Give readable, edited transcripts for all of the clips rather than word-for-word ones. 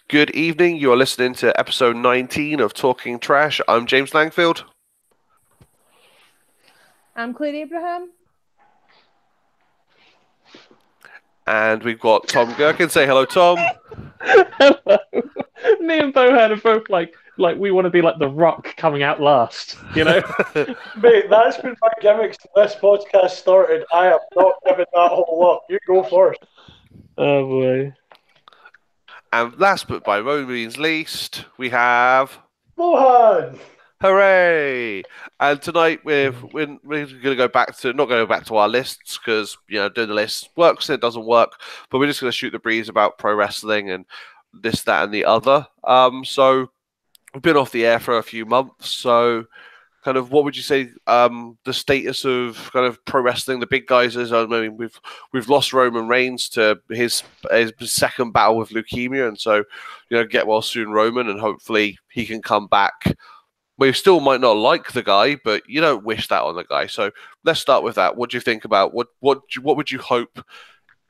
Good evening. You are listening to episode 19 of Talking Trash. I'm James Langfield. I'm Claire Abraham. And we've got Tom Gherkin. Say hello, Tom. Hello. Me and Bohan are both like we want to be like the Rock coming out last, you know? Mate, that's been my gimmick since this podcast started. I am not giving that whole up. You go first. Oh boy. And last but by no means least, we have... Mohan! Hooray! And tonight we're going to go back to, not going to go back to our lists because, doing the list works and it doesn't work, but we're just going to shoot the breeze about pro wrestling and this, that, and the other. So we've been off the air for a few months, so kind of what would you say the status of kind of pro wrestling, the big guys is? I mean, we've lost Roman Reigns to his second battle with leukemia, and so get well soon, Roman, and hopefully he can come back. We still might not like the guy, but you don't wish that on the guy. So let's start with that. What do you think about what would you hope?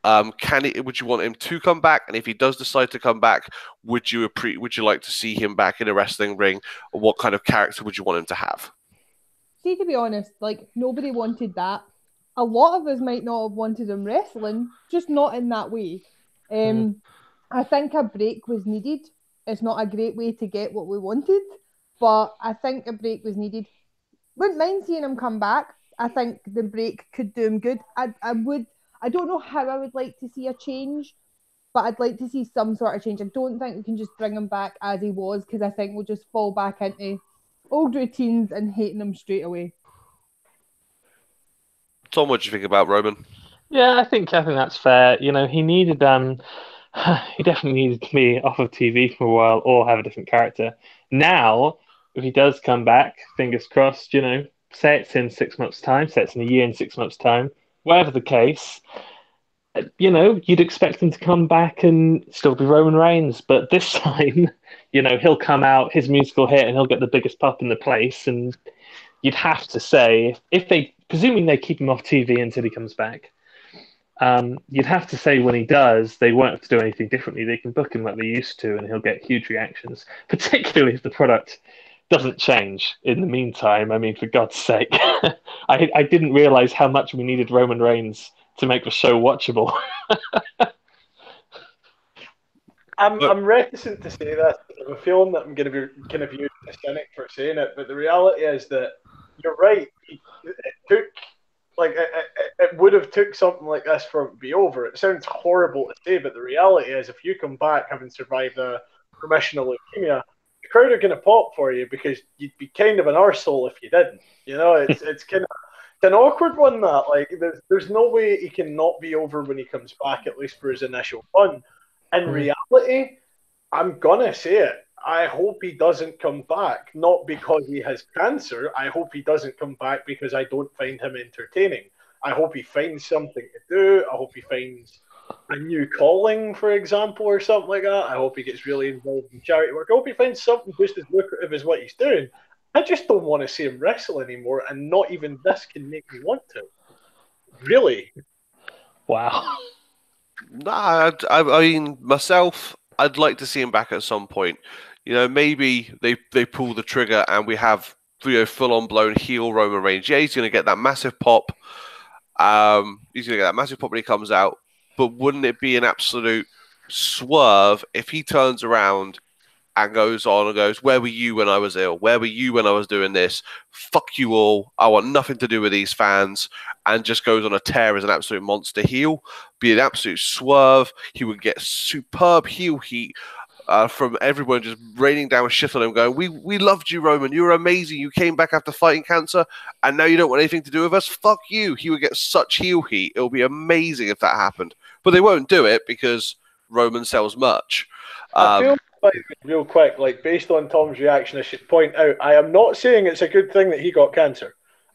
Would you want him to come back? And if he does decide to come back, would you like to see him back in a wrestling ring? Or what kind of character would you want him to have? See, to be honest, nobody wanted that. A lot of us might not have wanted him wrestling, just not in that way. I think a break was needed. It's not a great way to get what we wanted, but I think a break was needed. Wouldn't mind seeing him come back. I think the break could do him good. I don't know how I would like to see a change, but I'd like to see some sort of change. I don't think we can just bring him back as he was, because I think we'll just fall back into old routines and hating him straight away. Tom, what do you think about Roman? Yeah, I think that's fair. He needed he definitely needed to be off of TV for a while or have a different character. Now, if he does come back, fingers crossed, say it's in 6 months' time, say it's in a year and 6 months' time, whatever the case, you'd expect him to come back and still be Roman Reigns. But this time, he'll come out, his musical hit, and he'll get the biggest pop in the place. And you'd have to say, presuming they keep him off TV until he comes back, you'd have to say when he does, they won't have to do anything differently. They can book him like they used to, and he'll get huge reactions, particularly if the product doesn't change in the meantime. I mean, for God's sake, I didn't realize how much we needed Roman Reigns to make the show watchable. I'm reticent to say this. I have a feeling that I'm going to be kind of viewed as a cynic for saying it, but the reality is that you're right. It would have took something like this for it to be over. It sounds horrible to say, but the reality is, if you come back having survived a remission of leukemia, the crowd are going to pop for you because you'd be kind of an arsehole if you didn't. It's kind of an awkward one. That there's no way he can not be over when he comes back, at least for his initial run. In reality, I'm gonna say it. I hope he doesn't come back, not because he has cancer. I hope he doesn't come back because I don't find him entertaining. I hope he finds something to do. I hope he finds a new calling, for example, or something like that. I hope he gets really involved in charity work. I hope he finds something just as lucrative as what he's doing. I just don't want to see him wrestle anymore, and not even this can make me want to. Really? Wow. Nah, I mean, myself, I'd like to see him back at some point. Maybe they pull the trigger and we have full-on blown heel Roman Reigns. Yeah, he's going to get that massive pop. He's going to get that massive pop when he comes out. But wouldn't it be an absolute swerve if he turns around and goes on and goes, "Where were you when I was ill? Where were you when I was doing this? Fuck you all. I want nothing to do with these fans," and just goes on a tear as an absolute monster heel. Be an absolute swerve. He would get superb heel heat from everyone just raining down shit on him, going, we loved you, Roman. You were amazing. You came back after fighting cancer, and now you don't want anything to do with us? Fuck you. He would get such heel heat. It would be amazing if that happened. But they won't do it because Roman sells merch. I feel real quick, based on Tom's reaction, I should point out, I am not saying it's a good thing that he got cancer.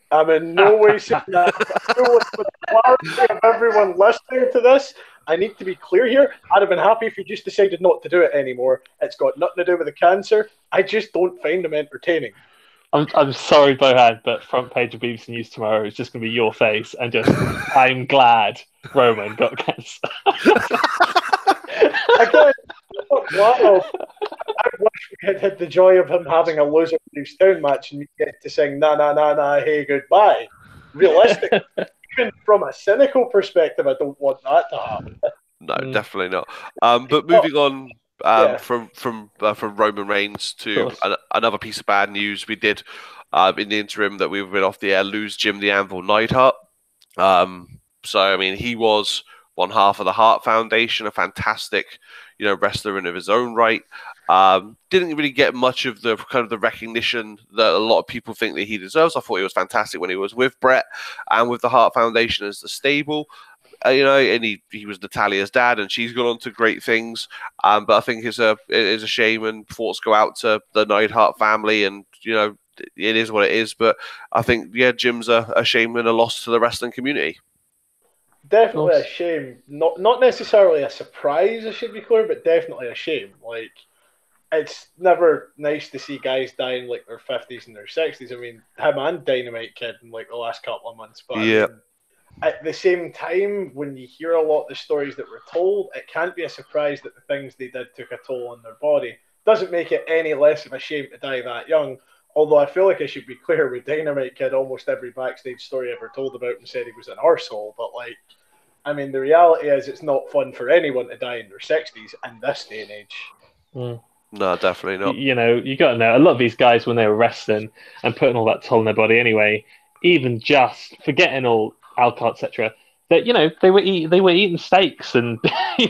I'm in no way saying that. For the clarity of everyone listening to this, I need to be clear here. I'd have been happy if he just decided not to do it anymore. It's got nothing to do with the cancer. I just don't find him entertaining. I'm sorry, Bohan, but front page of BBC News tomorrow is just going to be your face and just, I'm glad Roman got cancer. Again, Wow. I wish we had the joy of him having a loser Bruce Town match and you get to sing na na na na hey goodbye. Realistic, even from a cynical perspective, I don't want that to happen. No, definitely not. But moving on Yeah. from Roman Reigns to Of course. another piece of bad news, we did in the interim that we've been off the air lose Jim the Anvil Neidhart. So I mean, he was one half of the Hart Foundation, a fantastic, wrestler in of his own right. Didn't really get much of the kind of the recognition that a lot of people think that he deserves. I thought he was fantastic when he was with Brett and with the Hart Foundation as the stable. And he was Natalia's dad, and she's gone on to great things. But I think it is a shame, and thoughts go out to the Neidhart family, and it is what it is. But I think Jim's a shame and a loss to the wrestling community. Definitely a shame. Not necessarily a surprise, I should be clear, but definitely a shame. Like, it's never nice to see guys die in like their 50s and their 60s. I mean, him and Dynamite Kid in like the last couple of months. But yeah. I mean, at the same time, when you hear a lot of the stories that were told, it can't be a surprise that the things they did took a toll on their body. Doesn't make it any less of a shame to die that young. Although I feel like I should be clear with Dynamite Kid, almost every backstage story ever told about him said he was an arsehole. But like, I mean, the reality is it's not fun for anyone to die in their 60s in this day and age. No, definitely not. You got to know, a lot of these guys, when they were wrestling and putting all that toll on their body anyway, even just forgetting all alcohol, etc., that they were eating steaks and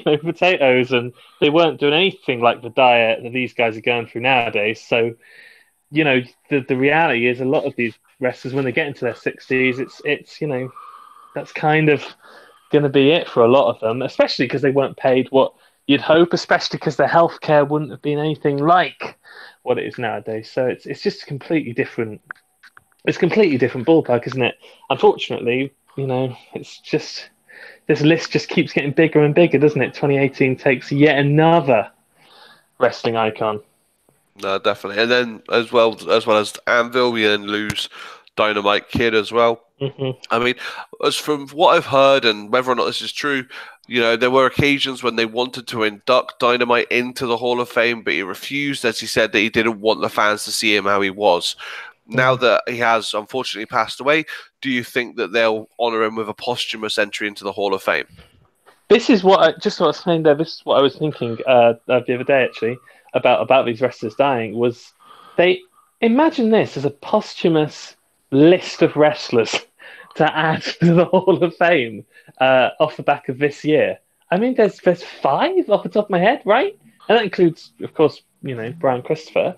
potatoes, and they weren't doing anything like the diet that these guys are going through nowadays. So, the reality is a lot of these wrestlers, when they get into their 60s, it's that's kind of going to be it for a lot of them, especially because they weren't paid what you'd hope, especially because their healthcare wouldn't have been anything like what it is nowadays. So it's just completely different. It's completely different ballpark, isn't it? Unfortunately, it's just this list just keeps getting bigger and bigger, doesn't it? 2018 takes yet another wrestling icon. No, definitely. And then as well as Anvil, we then lose Dynamite Kid as well. Mm-hmm. I mean, as from what I've heard, and whether or not this is true, there were occasions when they wanted to induct Dynamite into the Hall of Fame, but he refused, as he said that he didn't want the fans to see him how he was. Now that he has unfortunately passed away, do you think that they'll honour him with a posthumous entry into the Hall of Fame? This is what I was saying there. This is what I was thinking the other day, actually, about these wrestlers dying. Was they imagine this as a posthumous list of wrestlers to add to the Hall of Fame off the back of this year? I mean, there's 5 off the top of my head, right? And that includes, of course, Brian Christopher.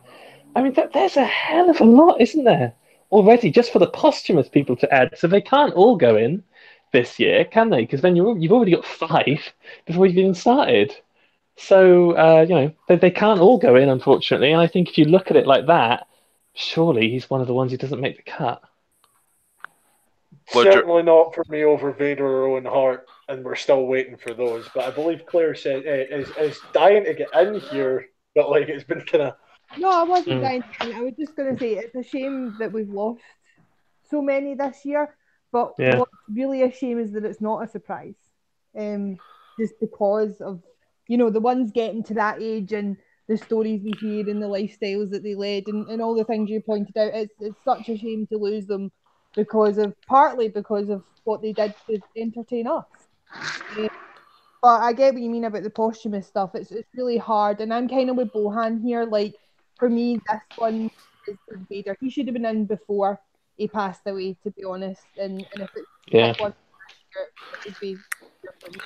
I mean, there's a hell of a lot, isn't there, already, just for the posthumous people to add. So they can't all go in this year, can they? Because then you've already got 5 before you've even started. So, they can't all go in, unfortunately. And I think if you look at it like that, surely he's one of the ones who doesn't make the cut. Certainly not for me over Vader or Owen Hart, and we're still waiting for those. But I believe Claire said is dying to get in here, but like it's been kind of. No, I wasn't dying. I was just going to say it's a shame that we've lost so many this year. But what's really a shame is that it's not a surprise. Just because of the ones getting to that age and the stories we hear and the lifestyles that they led and all the things you pointed out. It's such a shame to lose them partly because of what they did to entertain us. But I get what you mean about the posthumous stuff. It's really hard, and I'm kind of with Bohan here. Like, for me, this one is Vader. He should have been in before he passed away, to be honest. And if it's one it would be different.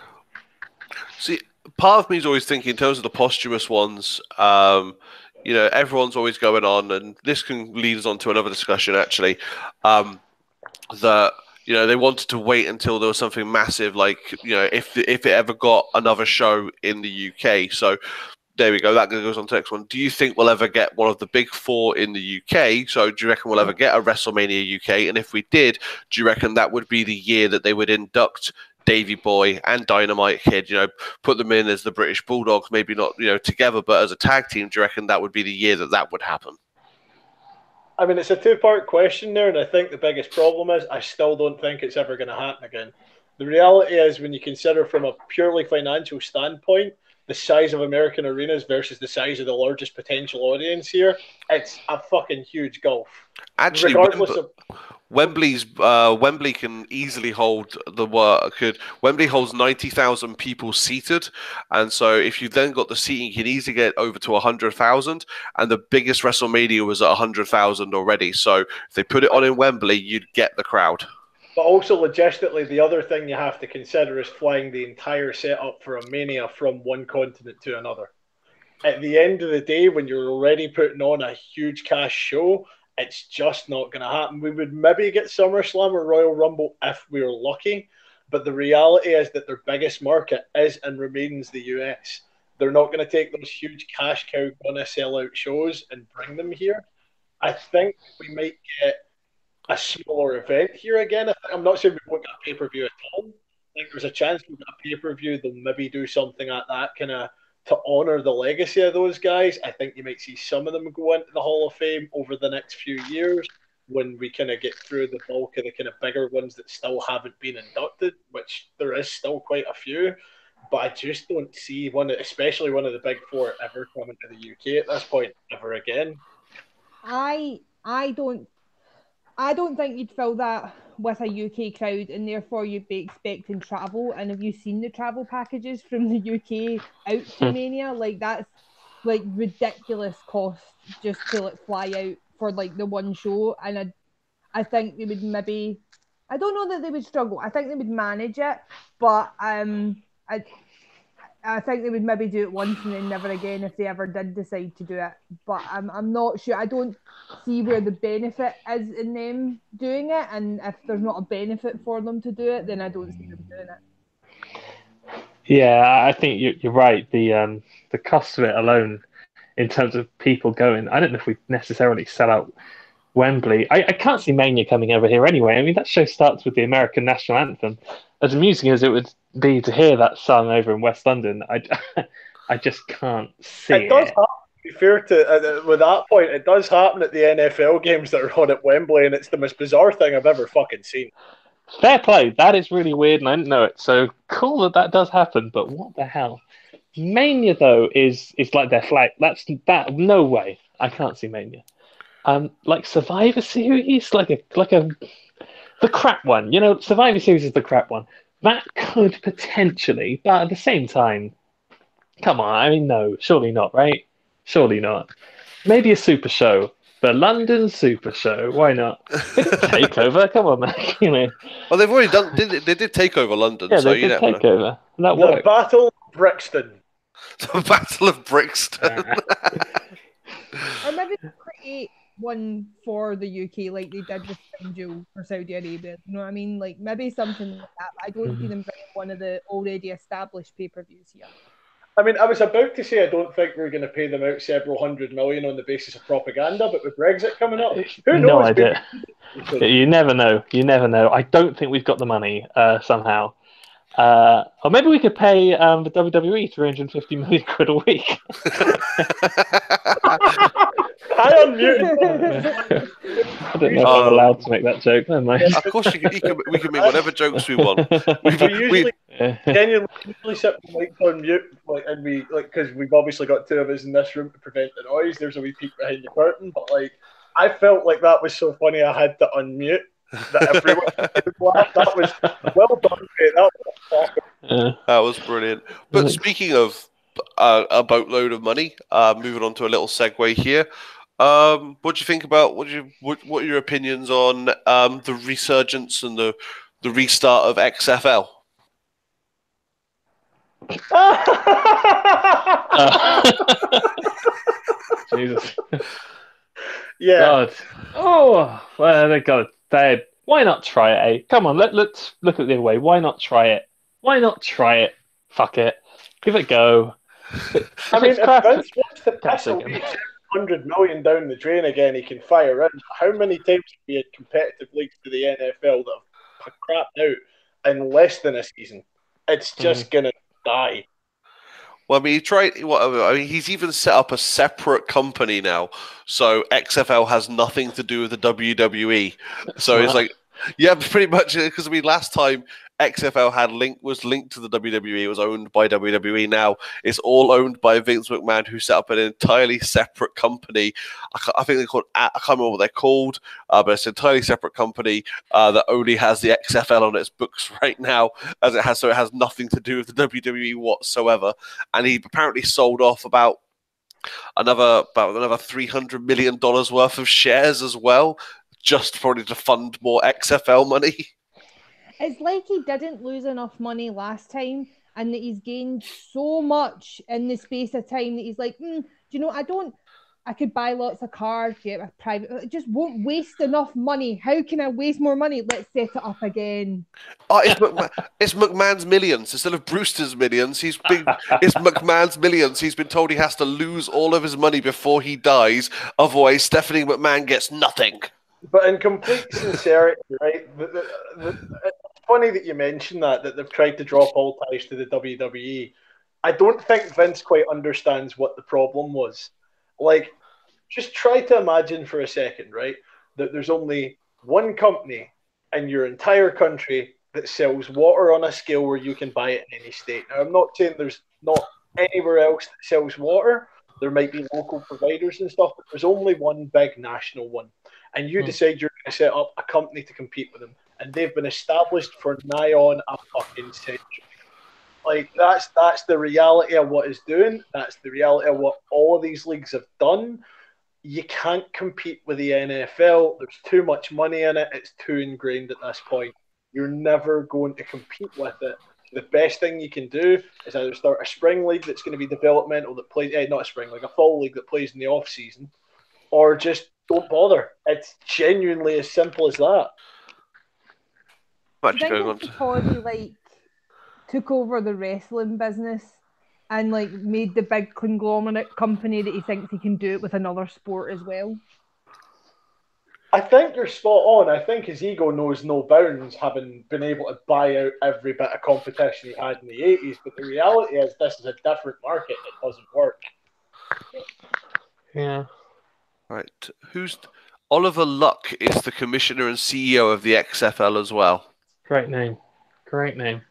See, part of me is always thinking in terms of the posthumous ones. Everyone's always going on, and this can lead us on to another discussion actually. That they wanted to wait until there was something massive, like if it ever got another show in the UK. So there we go. That goes on to the next one. Do you think we'll ever get one of the big 4 in the UK? So do you reckon we'll ever get a WrestleMania UK? And if we did, do you reckon that would be the year that they would induct Davey Boy and Dynamite Kid? Put them in as the British Bulldogs, maybe not together, but as a tag team. Do you reckon that would be the year that would happen? I mean, it's a 2-part question there, and I think the biggest problem is I still don't think it's ever going to happen again. The reality is, when you consider from a purely financial standpoint, the size of American arenas versus the size of the largest potential audience here, it's a fucking huge gulf. Actually, Regardless of Wembley can easily hold Wembley holds 90,000 people seated, and so if you then got the seating, you can easily get over to 100,000. And the biggest WrestleMania was at 100,000 already. So if they put it on in Wembley, you'd get the crowd. But also logistically, the other thing you have to consider is flying the entire setup for a Mania from one continent to another. At the end of the day, when you're already putting on a huge cash show, it's just not going to happen. We would maybe get SummerSlam or Royal Rumble if we were lucky, but the reality is that their biggest market is and remains the US. They're not going to take those huge cash cow gonna sell out shows and bring them here. I think we might get a smaller event here again. I'm not saying we won't get a pay-per-view at all. I think there's a chance we'll get a pay-per-view. They'll maybe do something at that kind of to honour the legacy of those guys. I think you might see some of them go into the Hall of Fame over the next few years when we kind of get through the bulk of the kind of bigger ones that still haven't been inducted, which there is still quite a few. But I just don't see especially one of the big four, ever coming to the UK at this point ever again. I don't think you'd fill that with a UK crowd, and therefore you'd be expecting travel. And have you seen the travel packages from the UK out to Mania? Like, that's like ridiculous cost just to like fly out for like the one show. And I think they would maybe, I don't know that they would struggle. I think they would manage it, but I think they would maybe do it once and then never again if they ever did decide to do it. But I'm not sure. I don't see where the benefit is in them doing it. And if there's not a benefit for them to do it, then I don't see them doing it. Yeah, I think you're right. The cost of it alone, in terms of people going, I don't know if we necessarily sell out Wembley. I can't see Mania coming over here anyway. I mean, that show starts with the American national anthem. As amusing as it would be to hear that sung over in West London, I just can't see it. It does happen, to be fair to with that point, it does happen at the NFL games that are on at Wembley, and it's the most bizarre thing I've ever fucking seen. Fair play. That is really weird, and I didn't know it. So cool that does happen, but what the hell? Mania, though, is like their flag. That. No way. I can't see Mania. Like Survivor Series, the crap one. You know, Survivor Series is the crap one. That could potentially, but at the same time, come on. I mean, no, surely not, right? Surely not. Maybe a super show. The London Super Show. Why not? They did Takeover. Come on, man. You know. Well, they've already done. They did take over London. Yeah, so they did Takeover. That The worked. Battle of Brixton. The Battle of Brixton. Or maybe create one for the UK like they did with Jewel for Saudi Arabia. You know what I mean? Like maybe something like that. But I don't see them bringing one of the already established pay-per-views here. I mean, I was about to say I don't think we're going to pay them out several $100 million on the basis of propaganda, but with Brexit coming up, who knows? No idea. You never know. You never know. I don't think we've got the money somehow. Or maybe we could pay the WWE 350 million quid a week. I unmuted. I don't know if I'm allowed to make that joke. Never mind. Of course, we can make whatever jokes we want. We usually sit with mics on mute, and we because we've obviously got two of us in this room to prevent the noise. There's a wee peek behind the curtain, but I felt like that was so funny I had to unmute. That everyone laugh. That was well done, mate. That was brilliant. But speaking of a boatload of money, moving on to a little segue here. What do you think about what are your opinions on the resurgence and the restart of XFL? Jesus. Yeah. God. Oh, well, they got it. Why not try it, eh? Come on, let's look at the other way. Why not try it? Why not try it? Fuck it. Give it a go. I mean, if Vince wants to piss a week $100 million down the drain again, he can fire in. How many times have we had competitive leagues to the NFL that have crapped out in less than a season? It's just going to die. Well, I mean, he's even set up a separate company now, so XFL has nothing to do with the WWE. So it's like, yeah, pretty much. Because I mean, last time XFL was linked to the WWE. It was owned by WWE. Now it's all owned by Vince McMahon, who set up an entirely separate company. I think I can't remember what they're called, but it's an entirely separate company that only has the XFL on its books right now, so it has nothing to do with the WWE whatsoever. And he apparently sold off about another $300 million worth of shares as well, just probably to fund more XFL money. It's like he didn't lose enough money last time, and that he's gained so much in the space of time that he's like, do you know, I could buy lots of cars, get a private, I just won't waste enough money. How can I waste more money? Let's set it up again. Oh, it's McMahon's millions instead of Brewster's millions. It's McMahon's millions. He's been told he has to lose all of his money before he dies, otherwise Stephanie McMahon gets nothing. But in complete sincerity, right? It's funny that you mentioned that they've tried to drop all ties to the WWE. I don't think Vince quite understands what the problem was. Like, just try to imagine for a second, right, that there's only one company in your entire country that sells water on a scale where you can buy it in any state. Now, I'm not saying there's not anywhere else that sells water. There might be local providers and stuff, but there's only one big national one. And you decide you're going to set up a company to compete with them. And they've been established for nigh on a fucking century. Like, that's the reality of what it's doing. That's the reality of what all of these leagues have done. You can't compete with the NFL. There's too much money in it. It's too ingrained at this point. You're never going to compete with it. The best thing you can do is either start a spring league that's going to be developmental that plays, not a spring league, a fall league that plays in the off season, or just don't bother. It's genuinely as simple as that. I think it's because he like took over the wrestling business and like made the big conglomerate company that he thinks he can do it with another sport as well. I think you're spot on. I think his ego knows no bounds, having been able to buy out every bit of competition he had in the 80s. But the reality is, this is a different market. It doesn't work. Yeah. Right. Oliver Luck is the commissioner and CEO of the XFL as well. Great name. Great name.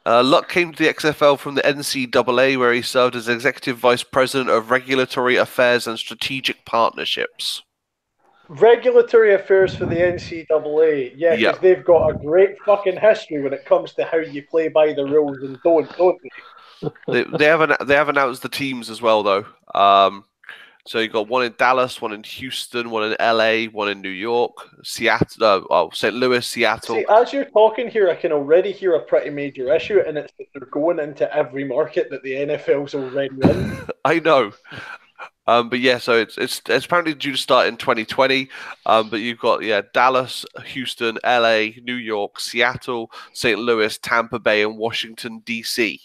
Luck came to the XFL from the NCAA, where he served as Executive Vice President of Regulatory Affairs and Strategic Partnerships. Regulatory affairs for the NCAA, yeah, because they've got a great fucking history when it comes to how you play by the rules and don't they? They have announced the teams as well, though. So you got one in Dallas, one in Houston, one in LA, one in New York, Seattle, St. Louis, Seattle. See, as you're talking here, I can already hear a pretty major issue, and it's that they're going into every market that the NFL's already in. I know. But yeah, so it's apparently due to start in 2020. But you've got Dallas, Houston, LA, New York, Seattle, St. Louis, Tampa Bay, and Washington DC.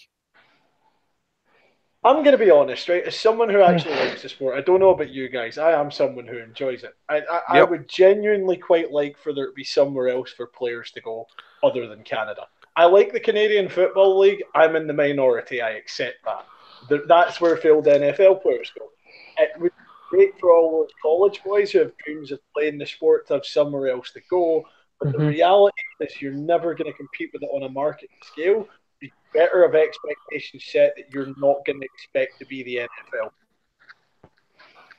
I'm going to be honest, right? As someone who actually likes the sport, I don't know about you guys. I am someone who enjoys it. I would genuinely quite like for there to be somewhere else for players to go other than Canada. I like the Canadian Football League. I'm in the minority. I accept that. That's where failed NFL players go. It would be great for all those college boys who have dreams of playing the sport to have somewhere else to go. But the reality is you're never going to compete with it on a market scale. Be better of expectations set that you're not going to expect to be the NFL.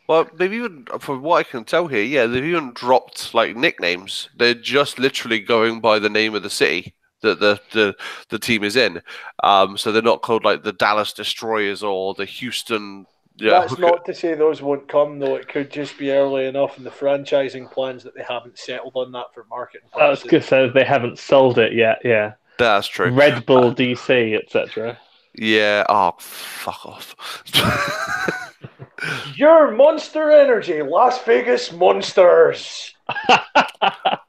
Well, they've even, from what I can tell here, they've even dropped like nicknames. They're just literally going by the name of the city that the team is in. So they're not called like the Dallas Destroyers or the Houston. That's not to say those won't come, though. It could just be early enough in the franchising plans that they haven't settled on that for marketing purposes. I was going to say they haven't sold it yet, yeah. That's true. Red Bull DC, etc. Yeah, fuck off. Your Monster Energy, Las Vegas Monsters.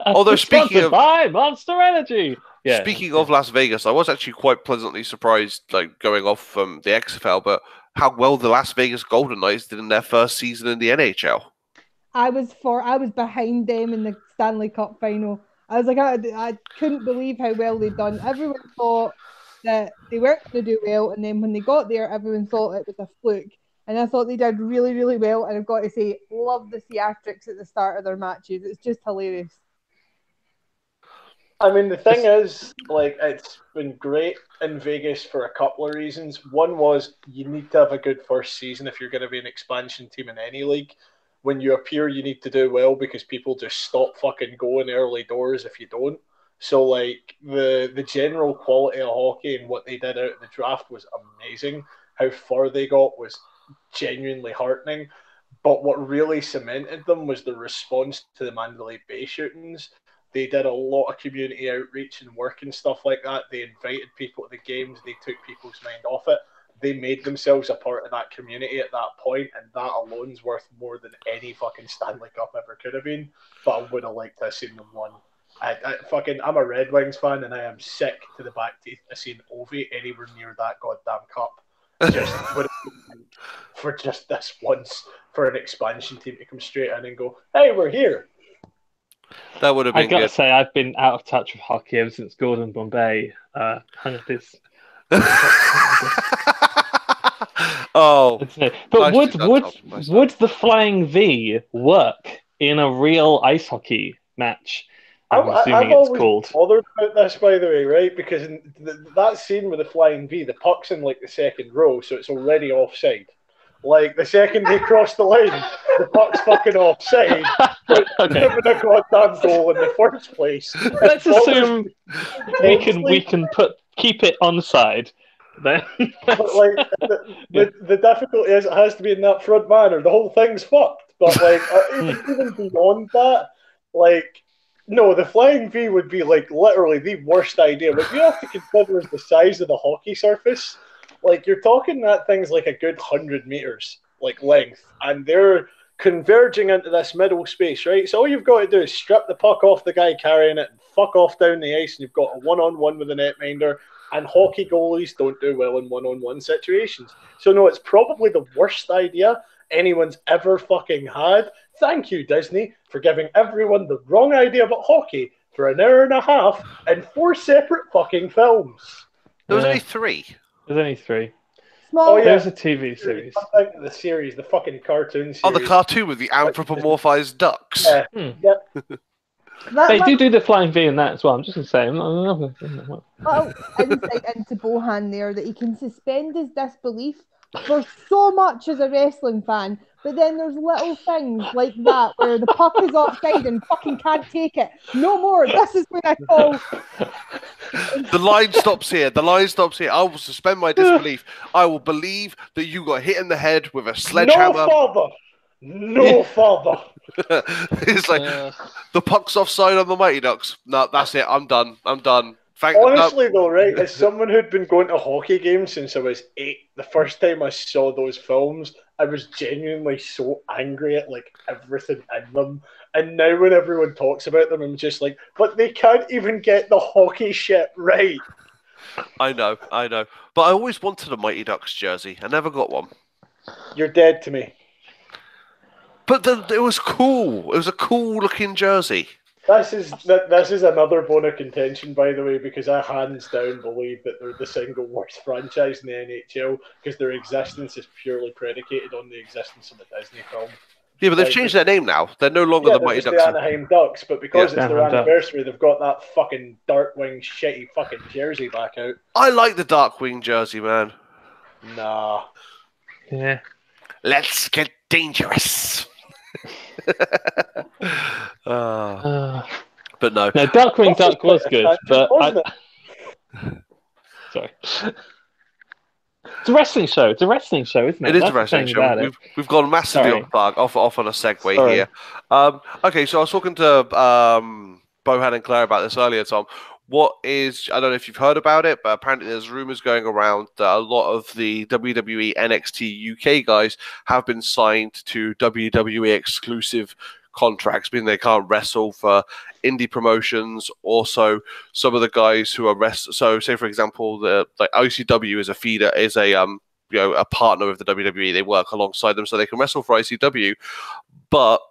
Although Sponsored by Monster Energy. Yeah. Speaking of Las Vegas, I was actually quite pleasantly surprised, like going off from the XFL, but how well the Las Vegas Golden Knights did in their first season in the NHL. I was behind them in the Stanley Cup final. I was like, I couldn't believe how well they'd done. Everyone thought that they weren't going to do well, and then when they got there, everyone thought it was a fluke. And I thought they did really, really well. And I've got to say, love the theatrics at the start of their matches. It's just hilarious. I mean, the thing is, like, it's been great in Vegas for a couple of reasons. One was you need to have a good first season if you're going to be an expansion team in any league. When you appear, you need to do well because people just stop fucking going early doors if you don't. So, like, the general quality of hockey and what they did out of the draft was amazing. How far they got was genuinely heartening. But what really cemented them was the response to the Mandalay Bay shootings. They did a lot of community outreach and work and stuff like that. They invited people to the games. They took people's mind off it. They made themselves a part of that community at that point, and that alone's worth more than any fucking Stanley Cup ever could have been. But I would have liked to have seen them win. I'm a Red Wings fan, and I am sick to the back teeth of seeing Ovi anywhere near that goddamn cup. Just for just this once, for an expansion team to come straight in and go, "Hey, we're here." That would have I been gotta good. say, I've been out of touch with hockey ever since Gordon Bombay hung up his. Oh, But nicely done, Tom. Nice done. would the flying V work in a real ice hockey match? I'm assuming I've it's always called. bothered about this, by the way, right? Because in that scene with the flying V, the puck's in like the second row, so it's already offside. Like the second they cross the line, the puck's fucking offside. But Okay. given a goddamn goal in the first place. Let's it bothers assume me we can keep it onside. Then But like the difficulty is it has to be in that front manner. The whole thing's fucked. But like even beyond that, like no, the flying V would be like literally the worst idea. What you have to consider is the size of the hockey surface. Like you're talking that thing's like a good 100 meters like length, and they're converging into this middle space, right? So all you've got to do is strip the puck off the guy carrying it and fuck off down the ice, and you've got a one-on-one with the netminder. And hockey goalies don't do well in one-on-one situations. So no, it's probably the worst idea anyone's ever fucking had. Thank you, Disney, for giving everyone the wrong idea about hockey for an hour and a half in 4 separate fucking films. There was only 3. There's only 3. Small. Oh, yeah. There's a TV series. The series, the fucking cartoon series. Oh, the cartoon with the anthropomorphized ducks. Yeah. Hmm. They do the flying V in that as well. I'm just going to say. Little insight into Bohan there that he can suspend his disbelief for so much as a wrestling fan, but then there's little things like that where the puck is offside and fucking can't take it. No more. This is when I call. The line stops here. The line stops here. I will suspend my disbelief. I will believe that you got hit in the head with a sledgehammer. No further. It's like the puck's offside on the Mighty Ducks. No, that's it. I'm done. Honestly, though, right, as someone who'd been going to hockey games since I was 8, the first time I saw those films, I was genuinely so angry at like everything in them. And now when everyone talks about them, I'm just like, but they can't even get the hockey shit right. I know. But I always wanted a Mighty Ducks jersey. I never got one. You're dead to me. But it was cool. It was a cool looking jersey. This is another bone of contention, by the way, because I hands down believe that they're the single worst franchise in the NHL because their existence is purely predicated on the existence of the Disney film. Yeah, but they've changed their name now. They're no longer the Mighty Ducks. The Anaheim Ducks, but because it's their anniversary, they've got that fucking Darkwing shitty fucking jersey back out. I like the Darkwing jersey, man. Nah. Yeah. Let's get dangerous. But no. No, Darkwing Duck was good, but sorry. It's a wrestling show. It's a wrestling show, isn't it? It is a wrestling show. We've gone massively off on a segue here. Okay, so I was talking to Bohan and Claire about this earlier, Tom. I don't know if you've heard about it, but apparently there's rumors going around that a lot of the WWE NXT UK guys have been signed to WWE exclusive contracts, meaning they can't wrestle for indie promotions. Also, some of the guys who are so say for example, the ICW is a partner of the WWE. They work alongside them so they can wrestle for ICW, but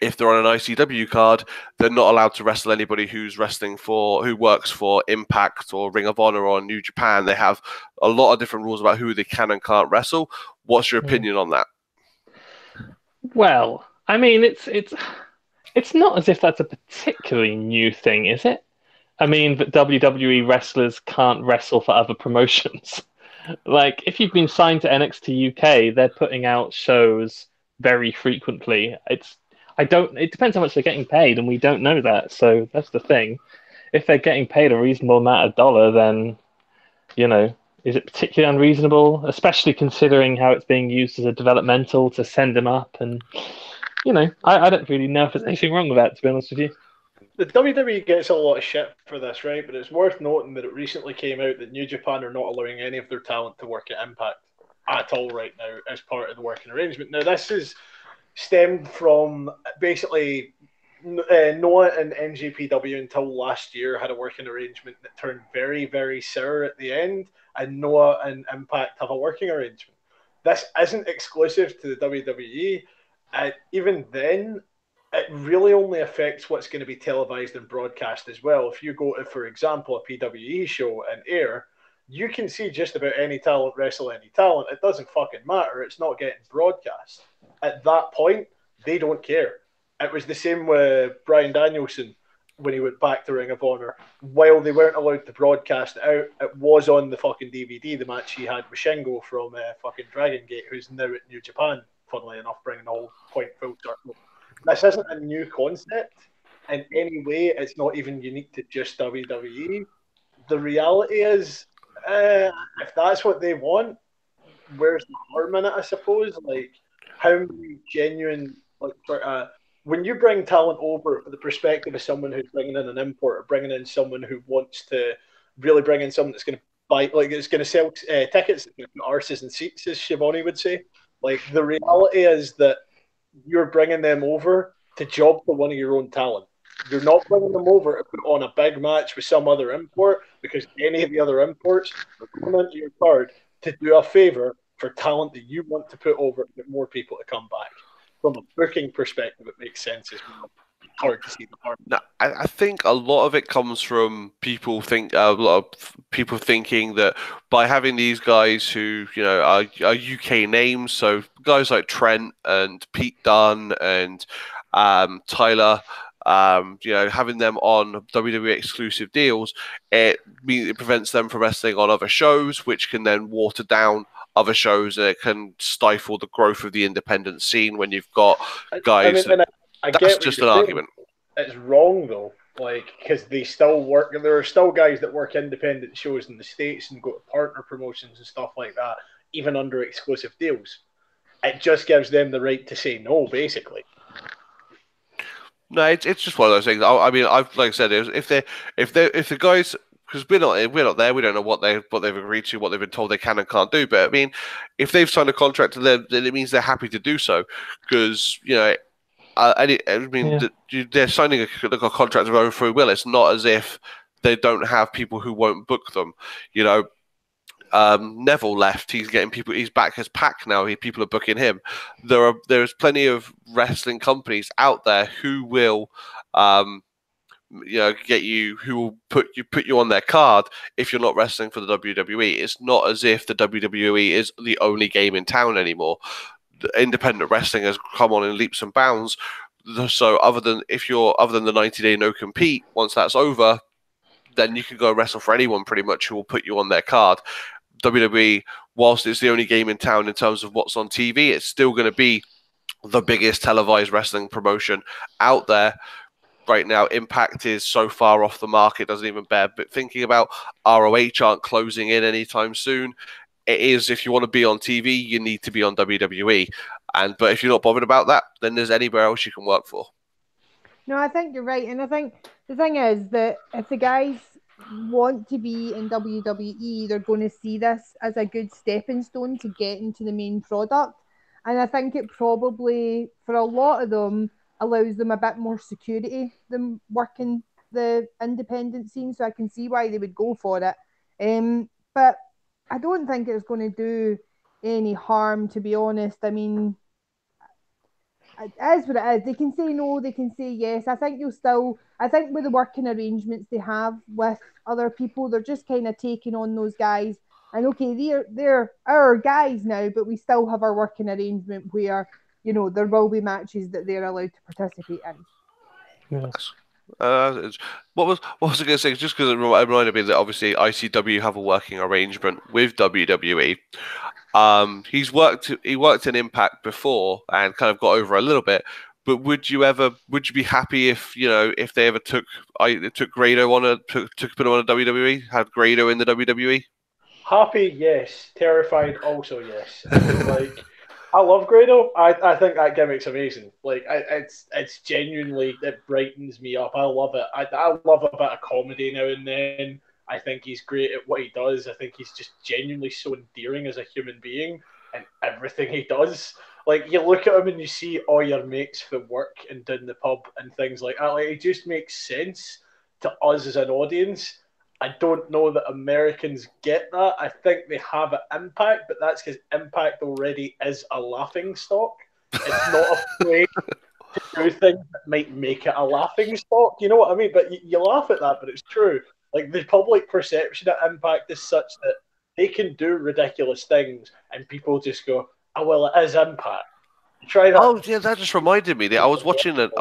if they're on an ICW card, they're not allowed to wrestle anybody who works for Impact or Ring of Honor or New Japan. They have a lot of different rules about who they can and can't wrestle. What's your opinion on that? Well, I mean, it's not as if that's a particularly new thing, is it? I mean that WWE wrestlers can't wrestle for other promotions. Like, if you've been signed to NXT UK, they're putting out shows very frequently. It depends how much they're getting paid, and we don't know that. So that's the thing. If they're getting paid a reasonable amount of dollar, then, is it particularly unreasonable? Especially considering how it's being used as a developmental to send them up. And, I don't really know if there's anything wrong with that, to be honest with you. The WWE gets a lot of shit for this, right? But it's worth noting that it recently came out that New Japan are not allowing any of their talent to work at Impact at all right now as part of the working arrangement. Now, this is stemmed from basically Noah and NJPW until last year had a working arrangement that turned very, very sour at the end, and Noah and Impact have a working arrangement. This isn't exclusive to the WWE. Even then, it really only affects what's going to be televised and broadcast as well. If you go to, for example, a PWE show and air, you can see just about any talent wrestle any talent. It doesn't fucking matter. It's not getting broadcast. At that point, they don't care. It was the same with Bryan Danielson when he went back to Ring of Honor. While they weren't allowed to broadcast it out, it was on the fucking DVD, the match he had with Shingo from fucking Dragon Gate, who's now at New Japan, funnily enough, bringing the whole point full circle. This isn't a new concept in any way. It's not even unique to just WWE. The reality is, if that's what they want, where's the harm in it, I suppose? Like, how many genuine, like, when you bring talent over for the perspective of someone who's bringing in an import or bringing in someone who wants to really bring in someone that's going to buy, like, it's going to sell tickets, arses and seats, as Shivani would say. Like, the reality is that you're bringing them over to job for one of your own talent. You're not bringing them over to put on a big match with some other import, because any of the other imports are coming into your card to do a favour for talent that you want to put over to get more people to come back. From a booking perspective, it makes sense as well. It's hard to see the harm. No, I think a lot of it comes from a lot of people thinking that by having these guys who are UK names, so guys like Trent and Pete Dunne and Tyler, having them on WWE exclusive deals, it prevents them from wrestling on other shows, which can then water down other shows, and it can stifle the growth of the independent scene when you've got guys. I that's get just an argument. It's wrong though, like, because they still work. There are still guys that work independent shows in the States and go to partner promotions and stuff like that, even under exclusive deals. It just gives them the right to say no, basically. No, it's just one of those things. I mean, I've like I said, if the guys, because we're not there, we don't know what they've agreed to, what they've been told they can and can't do. But I mean, if they've signed a contract to them, then it means they're happy to do so, because they're signing a contract of their own free will. It's not as if they don't have people who won't book them. Neville left. He's getting people. He's back as Pac now. People are booking him. There's plenty of wrestling companies out there who will, get you, who will put you on their card if you're not wrestling for the WWE. It's not as if the WWE is the only game in town anymore. The independent wrestling has come on in leaps and bounds. So other than the 90-day no compete, once that's over, then you can go wrestle for anyone pretty much who will put you on their card. WWE, whilst it's the only game in town in terms of what's on TV, it's still going to be the biggest televised wrestling promotion out there. Right now, Impact is so far off the market, doesn't even bear thinking about. ROH aren't closing in anytime soon. It is, if you want to be on TV, you need to be on WWE. But if you're not bothered about that, then there's anywhere else you can work for. No, I think you're right. And I think the thing is that if the guys want to be in WWE, they're going to see this as a good stepping stone to get into the main product. And I think it probably, for a lot of them, allows them a bit more security than working the independent scene. So I can see why they would go for it. But I don't think it's going to do any harm, to be honest. I mean, it is what it is. They can say no, they can say yes. I think with the working arrangements they have with other people, they're just kind of taking on those guys. And okay, they're our guys now, but we still have our working arrangement where, there will be matches that they're allowed to participate in. Yes. What was I going to say? Just because it reminded me that obviously ICW have a working arrangement with WWE. He worked in Impact before and kind of got over a little bit. But would you be happy if if they ever took Grado on took put him on a WWE, had Grado in the WWE? Happy, yes. Terrified, also yes. I mean, like, I love Grado. I think that gimmick's amazing. Like, it's genuinely, it brightens me up. I love it. I love a bit of comedy now and then. I think he's great at what he does. I think he's just genuinely so endearing as a human being and everything he does. Like, you look at him and you see all your mates from work and down the pub and things like that. Like, it just makes sense to us as an audience. I don't know that Americans get that. I think they have an Impact, but that's because Impact already is a laughing stock. It's not afraid to do things that might make it a laughing stock. You know what I mean? But you laugh at that, but it's true. Like, the public perception of Impact is such that they can do ridiculous things, and people just go, "Oh well, it is Impact." Try that. Oh yeah, that just reminded me that I was watching an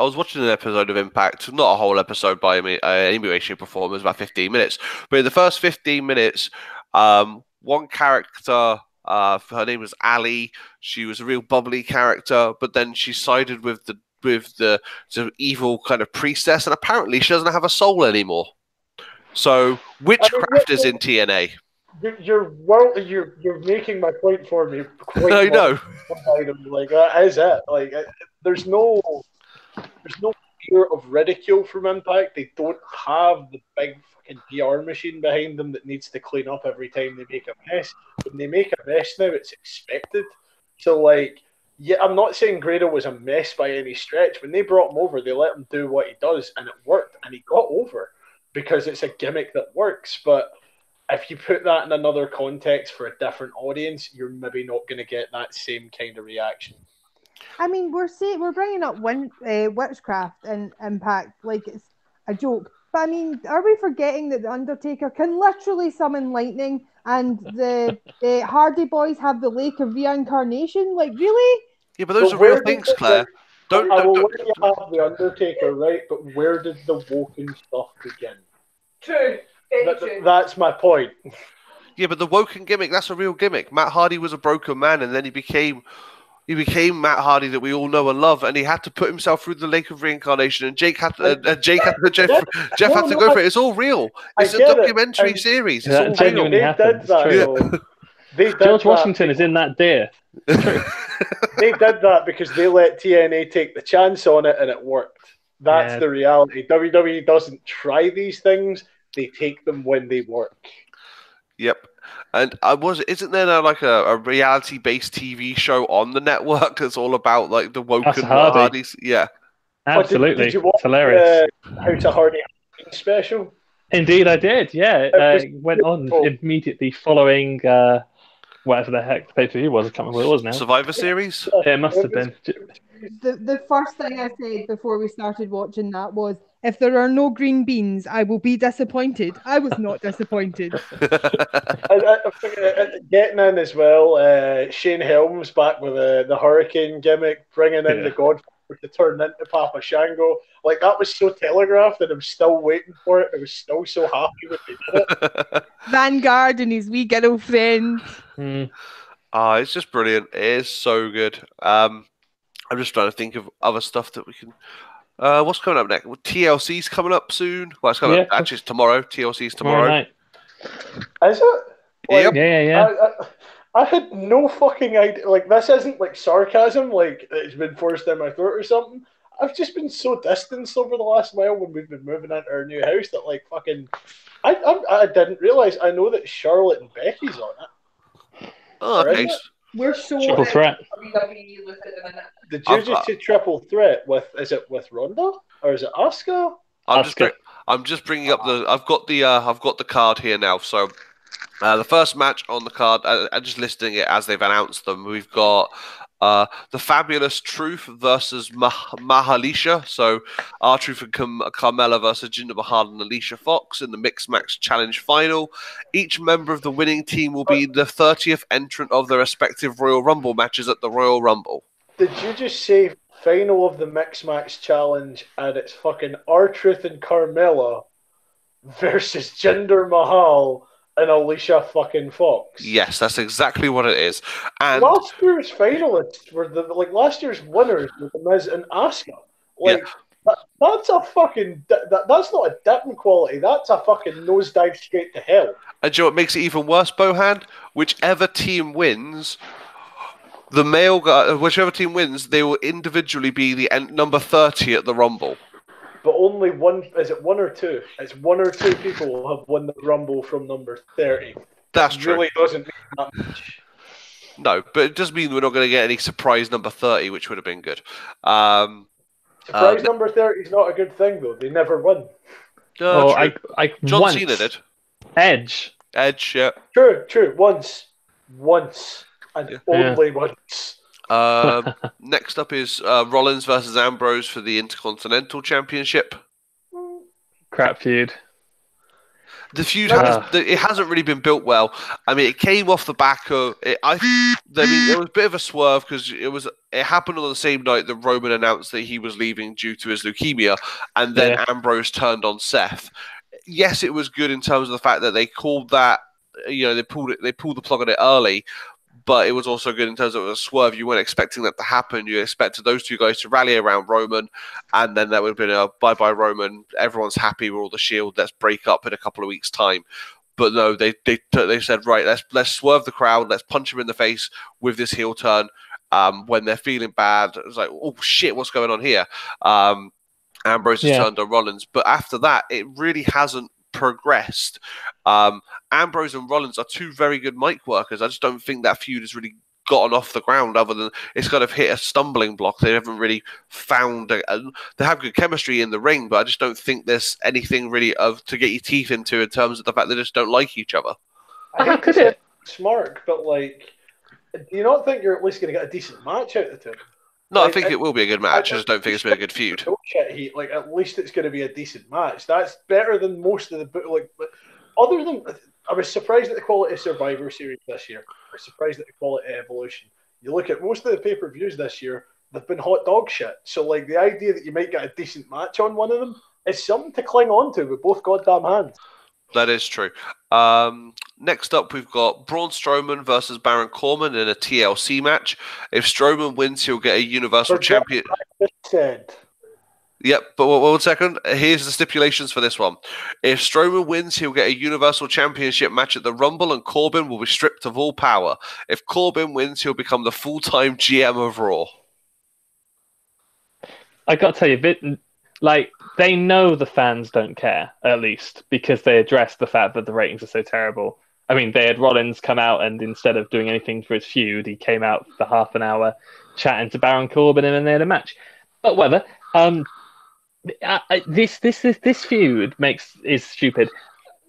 episode of Impact, not a whole episode by any way, shape, or form. It was about 15 minutes, but in the first 15 minutes, one character, her name was Ali. She was a real bubbly character, but then she sided with the sort of evil kind of priestess, and apparently she doesn't have a soul anymore. So witchcraft is in TNA. You're making my point for me. Quite I know. Like, that is it. Like, there's no fear of ridicule from Impact. They don't have the big fucking PR machine behind them that needs to clean up every time they make a mess. When they make a mess now, it's expected. So, like, yeah, I'm not saying Grado was a mess by any stretch. When they brought him over, they let him do what he does, and it worked, and he got over because it's a gimmick that works. But if you put that in another context for a different audience, you're maybe not going to get that same kind of reaction. I mean, we're bringing up witchcraft and Impact like it's a joke, but I mean, are we forgetting that the Undertaker can literally summon lightning, and the Hardy Boys have the Lake of Reincarnation? Like, really? Yeah, but those are real things, Claire. I will let you have the Undertaker, right? But where did the woken stuff begin? True. That's my point. Yeah, but the woken gimmick, that's a real gimmick. Matt Hardy was a broken man, and then he became Matt Hardy that we all know and love, and he had to put himself through the Lake of Reincarnation, and Jeff had to go for it. It's all real. It's a documentary series. It's all real. They did that. George Washington is in that deer. They did that because they let TNA take the chance on it, and it worked. That's the reality. WWE doesn't try these things. They take them when they work. Yep. And isn't there now like a reality-based TV show on the network that's all about like the woken Hardys? Yeah. Absolutely. Did you watch it's hilarious. House of Hardy special? Indeed, I did. Yeah, it went on immediately following whatever the heck the pay-per-view was. I can't remember what it was now. Survivor Series? Yeah, it must have been. The first thing I said before we started watching that was, if there are no green beans, I will be disappointed. I was not disappointed. Getting in as well, Shane Helms back with the Hurricane gimmick, bringing in the Godfather to turn into Papa Shango. Like, that was so telegraphed, and I'm still waiting for it. I was still so happy when they did it. Vanguard and his wee girlfriend. It's just brilliant. It is so good. I'm just trying to think of other stuff that we can... what's coming up next? Well, TLC's coming up soon. Well, it's coming up. Actually, it's tomorrow. TLC's tomorrow. Night. Is it? Yep. Yeah. I had no fucking idea. Like, this isn't like sarcasm, like it's been forced down my throat or something. I've just been so distanced over the last while when we've been moving into our new house that, like, fucking... I didn't realise. I know that Charlotte and Becky's on it. Oh, okay. We're so Triple threat. Did you just say triple threat with? Is it with Ronda or is it Asuka? I'm just bringing up the. I've got the card here now. So the first match on the card. I'm just listing it as they've announced them. We've got the Fabulous Truth versus Mahalisha. So R-Truth and Carmella versus Jinder Mahal and Alicia Fox in the Mixed Match Challenge Final. Each member of the winning team will be the 30th entrant of their respective Royal Rumble matches at the Royal Rumble. Did you just say final of the Mixed Match Challenge, and it's fucking R-Truth and Carmella versus Jinder Mahal and Alicia fucking Fox. Yes, that's exactly what it is. And Last year's finalists were last year's winners were The Miz and Asuka. Like that's a fucking that's not a dip in quality. That's a fucking nosedive straight to hell. And do you know what makes it even worse, Bohan? Whichever team wins, the male guy, whichever team wins, they will individually be the number 30 at the Rumble. But only one, is it one or two? It's one or two people will have won the Rumble from number 30. That's It true. really doesn't mean that much. No, but it does mean we're not going to get any surprise number 30, which would have been good. Surprise number 30 is not a good thing, though. They never win. True. John once. Cena did. Edge. Yeah. True. Once. And only once. Next up is Rollins versus Ambrose for the Intercontinental Championship. Crap feud. The feud it hasn't really been built well. I mean, it came off the back of it. There was a bit of a swerve because it happened on the same night that Roman announced that he was leaving due to his leukemia, and then Ambrose turned on Seth. Yes, it was good in terms of the fact that they called that. They pulled the plug on it early. But it was also good in terms of a swerve. You weren't expecting that to happen. You expected those two guys to rally around Roman, and then that would have been a bye-bye Roman. Everyone's happy. We're all the Shield. Let's break up in a couple of weeks' time. But no, they said, right, let's swerve the crowd. Let's punch him in the face with this heel turn. When they're feeling bad, it's like, oh shit, what's going on here? Ambrose has turned on Rollins, but after that, it really hasn't progressed. Ambrose and Rollins are two very good mic workers. I just don't think that feud has really gotten off the ground, other than it's kind of hit a stumbling block. They haven't really found they have good chemistry in the ring, but I just don't think there's anything really to get your teeth into in terms of the fact they just don't like each other. How could it? Smart, but do you not think you're at least going to get a decent match out of the two? No, I think it will be a good match. I just don't think it's been a good feud. At least it's going to be a decent match. That's better than most of the other than, I was surprised at the quality of Survivor Series this year. I was surprised at the quality of Evolution. You look at most of the pay-per-views this year, they've been hot dog shit. So the idea that you might get a decent match on one of them is something to cling on to with both goddamn hands. That is true. Next up, we've got Braun Strowman versus Baron Corbin in a TLC match. If Strowman wins, he'll get a Universal Champion. Yep, but one second. Here's the stipulations for this one. If Strowman wins, he'll get a Universal Championship match at the Rumble, and Corbin will be stripped of all power. If Corbin wins, he'll become the full-time GM of Raw. I got to tell you, they know the fans don't care, at least, because they addressed the fact that the ratings are so terrible. I mean, they had Rollins come out, and instead of doing anything for his feud, he came out for half an hour chatting to Baron Corbin, and then they had a match. But whatever. This feud is stupid.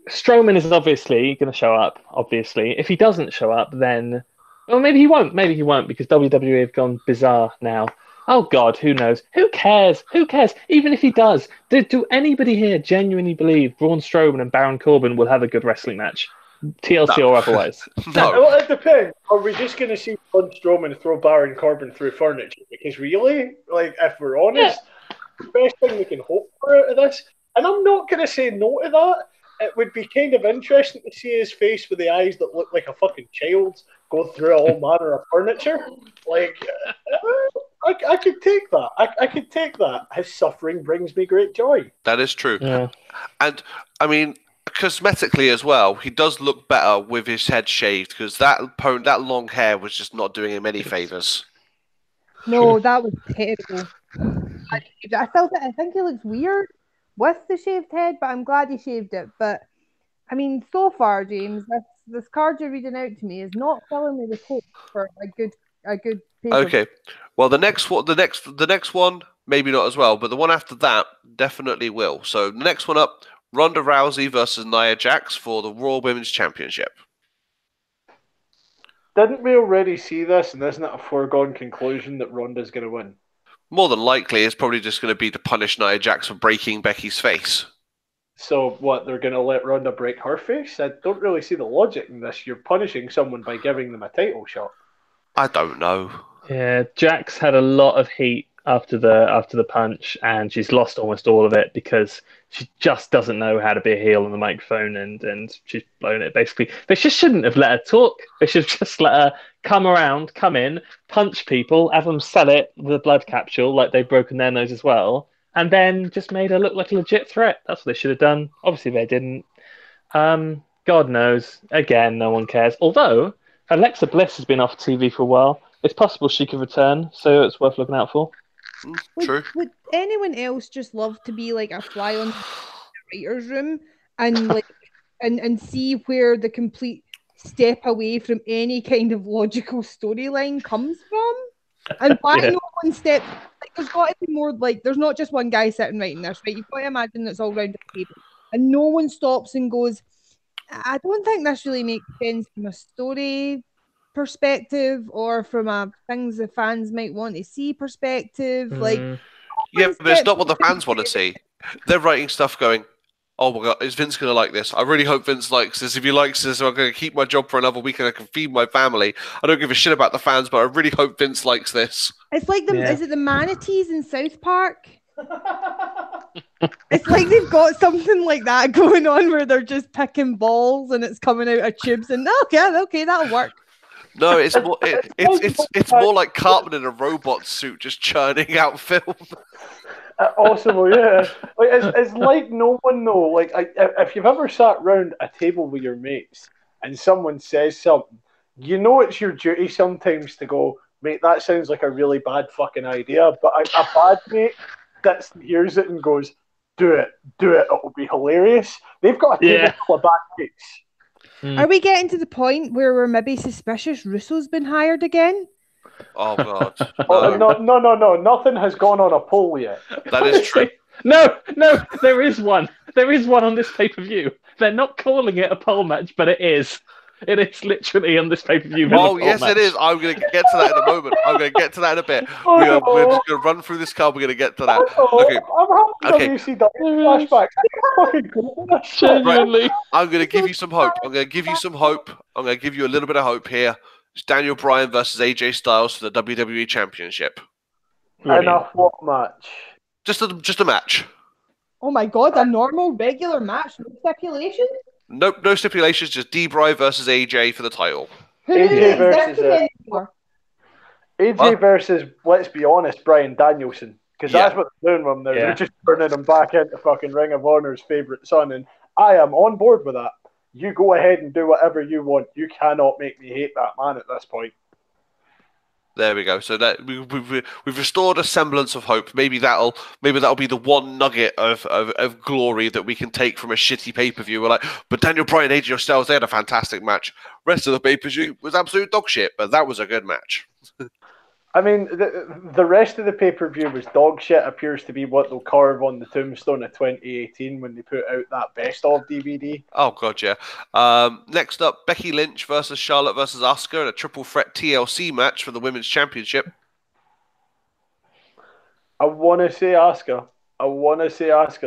Strowman is obviously going to show up. Obviously, if he doesn't show up, then maybe he won't. Maybe he won't, because WWE have gone bizarre now. Oh God, who knows? Who cares? Even if he does, do anybody here genuinely believe Braun Strowman and Baron Corbin will have a good wrestling match, TLC or otherwise? No. Well, it depends. Are we just going to see Braun Strowman throw Baron Corbin through furniture? Because really, if we're honest. Yeah. The best thing we can hope for out of this, and I'm not going to say no to that. It would be kind of interesting to see his face with the eyes that look like a fucking child's go through all manner of furniture. I could take that. I could take that. His suffering brings me great joy. That is true. Yeah. And I mean, cosmetically as well, he does look better with his head shaved, because that long hair was just not doing him any favors. No, that was terrible. I think he looks weird with the shaved head, but I'm glad he shaved it. But I mean, so far, James, this card you're reading out to me is not filling me with hope for a good paper. Okay, well, the next one, maybe not as well, but the one after that definitely will. So the next one up, Ronda Rousey versus Nia Jax for the Raw Women's Championship. Didn't we already see this, and isn't it a foregone conclusion that Ronda's going to win? More than likely, it's probably just going to be to punish Nia Jax for breaking Becky's face. So what, they're going to let Ronda break her face? I don't really see the logic in this. You're punishing someone by giving them a title shot. I don't know. Yeah, Jax had a lot of heat after the punch, and she's lost almost all of it because she just doesn't know how to be a heel on the microphone, and she's blown it basically. They just shouldn't have let her talk. They should have just let her come in, punch people, have them sell it with a blood capsule like they've broken their nose as well, and then just made her look like a legit threat. That's what they should have done. Obviously, they didn't. God knows. Again, no one cares. Although Alexa Bliss has been off TV for a while, it's possible she could return, so it's worth looking out for. True. Would anyone else just love to be like a fly on the writer's room and like and see where the complete step away from any kind of logical storyline comes from? And why Yeah. no one steps like there's got to be more like there's not just one guy sitting writing this, right? You've got to imagine it's all round the table. And no one stops and goes, I don't think this really makes sense from a story perspective or from a things the fans might want to see perspective. Like Yeah, one but it's step not what the fans want to see. They're writing stuff going, oh my god, is Vince going to like this? I really hope Vince likes this. If he likes this, I'm going to keep my job for another week and I can feed my family. I don't give a shit about the fans, but I really hope Vince likes this. It's like the Yeah. is it the manatees in South Park? It's like they've got something like that going on where they're just picking balls and it's coming out of tubes and okay, that'll work. No, it's more it's more like Cartman in a robot suit just churning out film. Also, yeah, like it's like no one know. Like if you've ever sat round a table with your mates and someone says something, you know it's your duty sometimes to go, mate. That sounds like a really bad fucking idea. But a bad mate that hears it and goes, do it, it'll be hilarious. They've got a table full of bad mates. Are we getting to the point where we're maybe suspicious Russo's been hired again? Oh god, Oh, no, no, nothing has gone on a poll yet. that is true. No, there is one. There is one on this pay-per-view. They're not calling it a pole match, but it is. It is literally on this pay-per-view. Oh yes, it is. I'm going to get to that in a moment. I'm going to get to that in a bit. We're just going to run through this card. We're going to get to that. Okay. I'm having WCW flashbacks. Genuinely. I'm going to give you some hope. I'm going to give you a little bit of hope here. It's Daniel Bryan versus AJ Styles for the WWE Championship. Brilliant. Enough what match? Just a match. Oh my god, a normal regular match, no stipulation? No stipulations. Just D-Bry versus AJ for the title. Who AJ even versus existed anymore? AJ versus, let's be honest, Bryan Danielson. Because that's what they're doing with him now. Yeah. They're just turning him back into fucking Ring of Honor's favourite son. And I am on board with that. You go ahead and do whatever you want. You cannot make me hate that man at this point. There we go. So that we've restored a semblance of hope. Maybe that'll be the one nugget of glory that we can take from a shitty pay-per-view. We're like, but Daniel Bryan and AJ Styles, they had a fantastic match. Rest of the pay-per-view was absolute dog shit, but that was a good match. I mean, the rest of the pay-per-view was dog shit. Appears to be what they'll carve on the tombstone of 2018 when they put out that best of DVD. Oh god, yeah. Next up, Becky Lynch versus Charlotte versus Asuka in a triple threat TLC match for the Women's Championship. I want to say Asuka.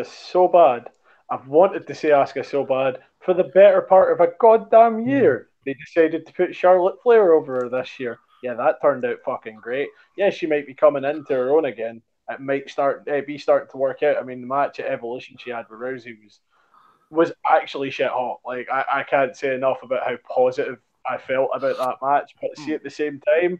So bad. I've wanted to say Asuka so bad for the better part of a goddamn year. They decided to put Charlotte Flair over her this year. Yeah, that turned out fucking great. Yeah, she might be coming into her own again. It might be starting to work out. I mean, the match at Evolution she had with Rousey was actually shit hot. Like, I can't say enough about how positive I felt about that match. But see, at the same time,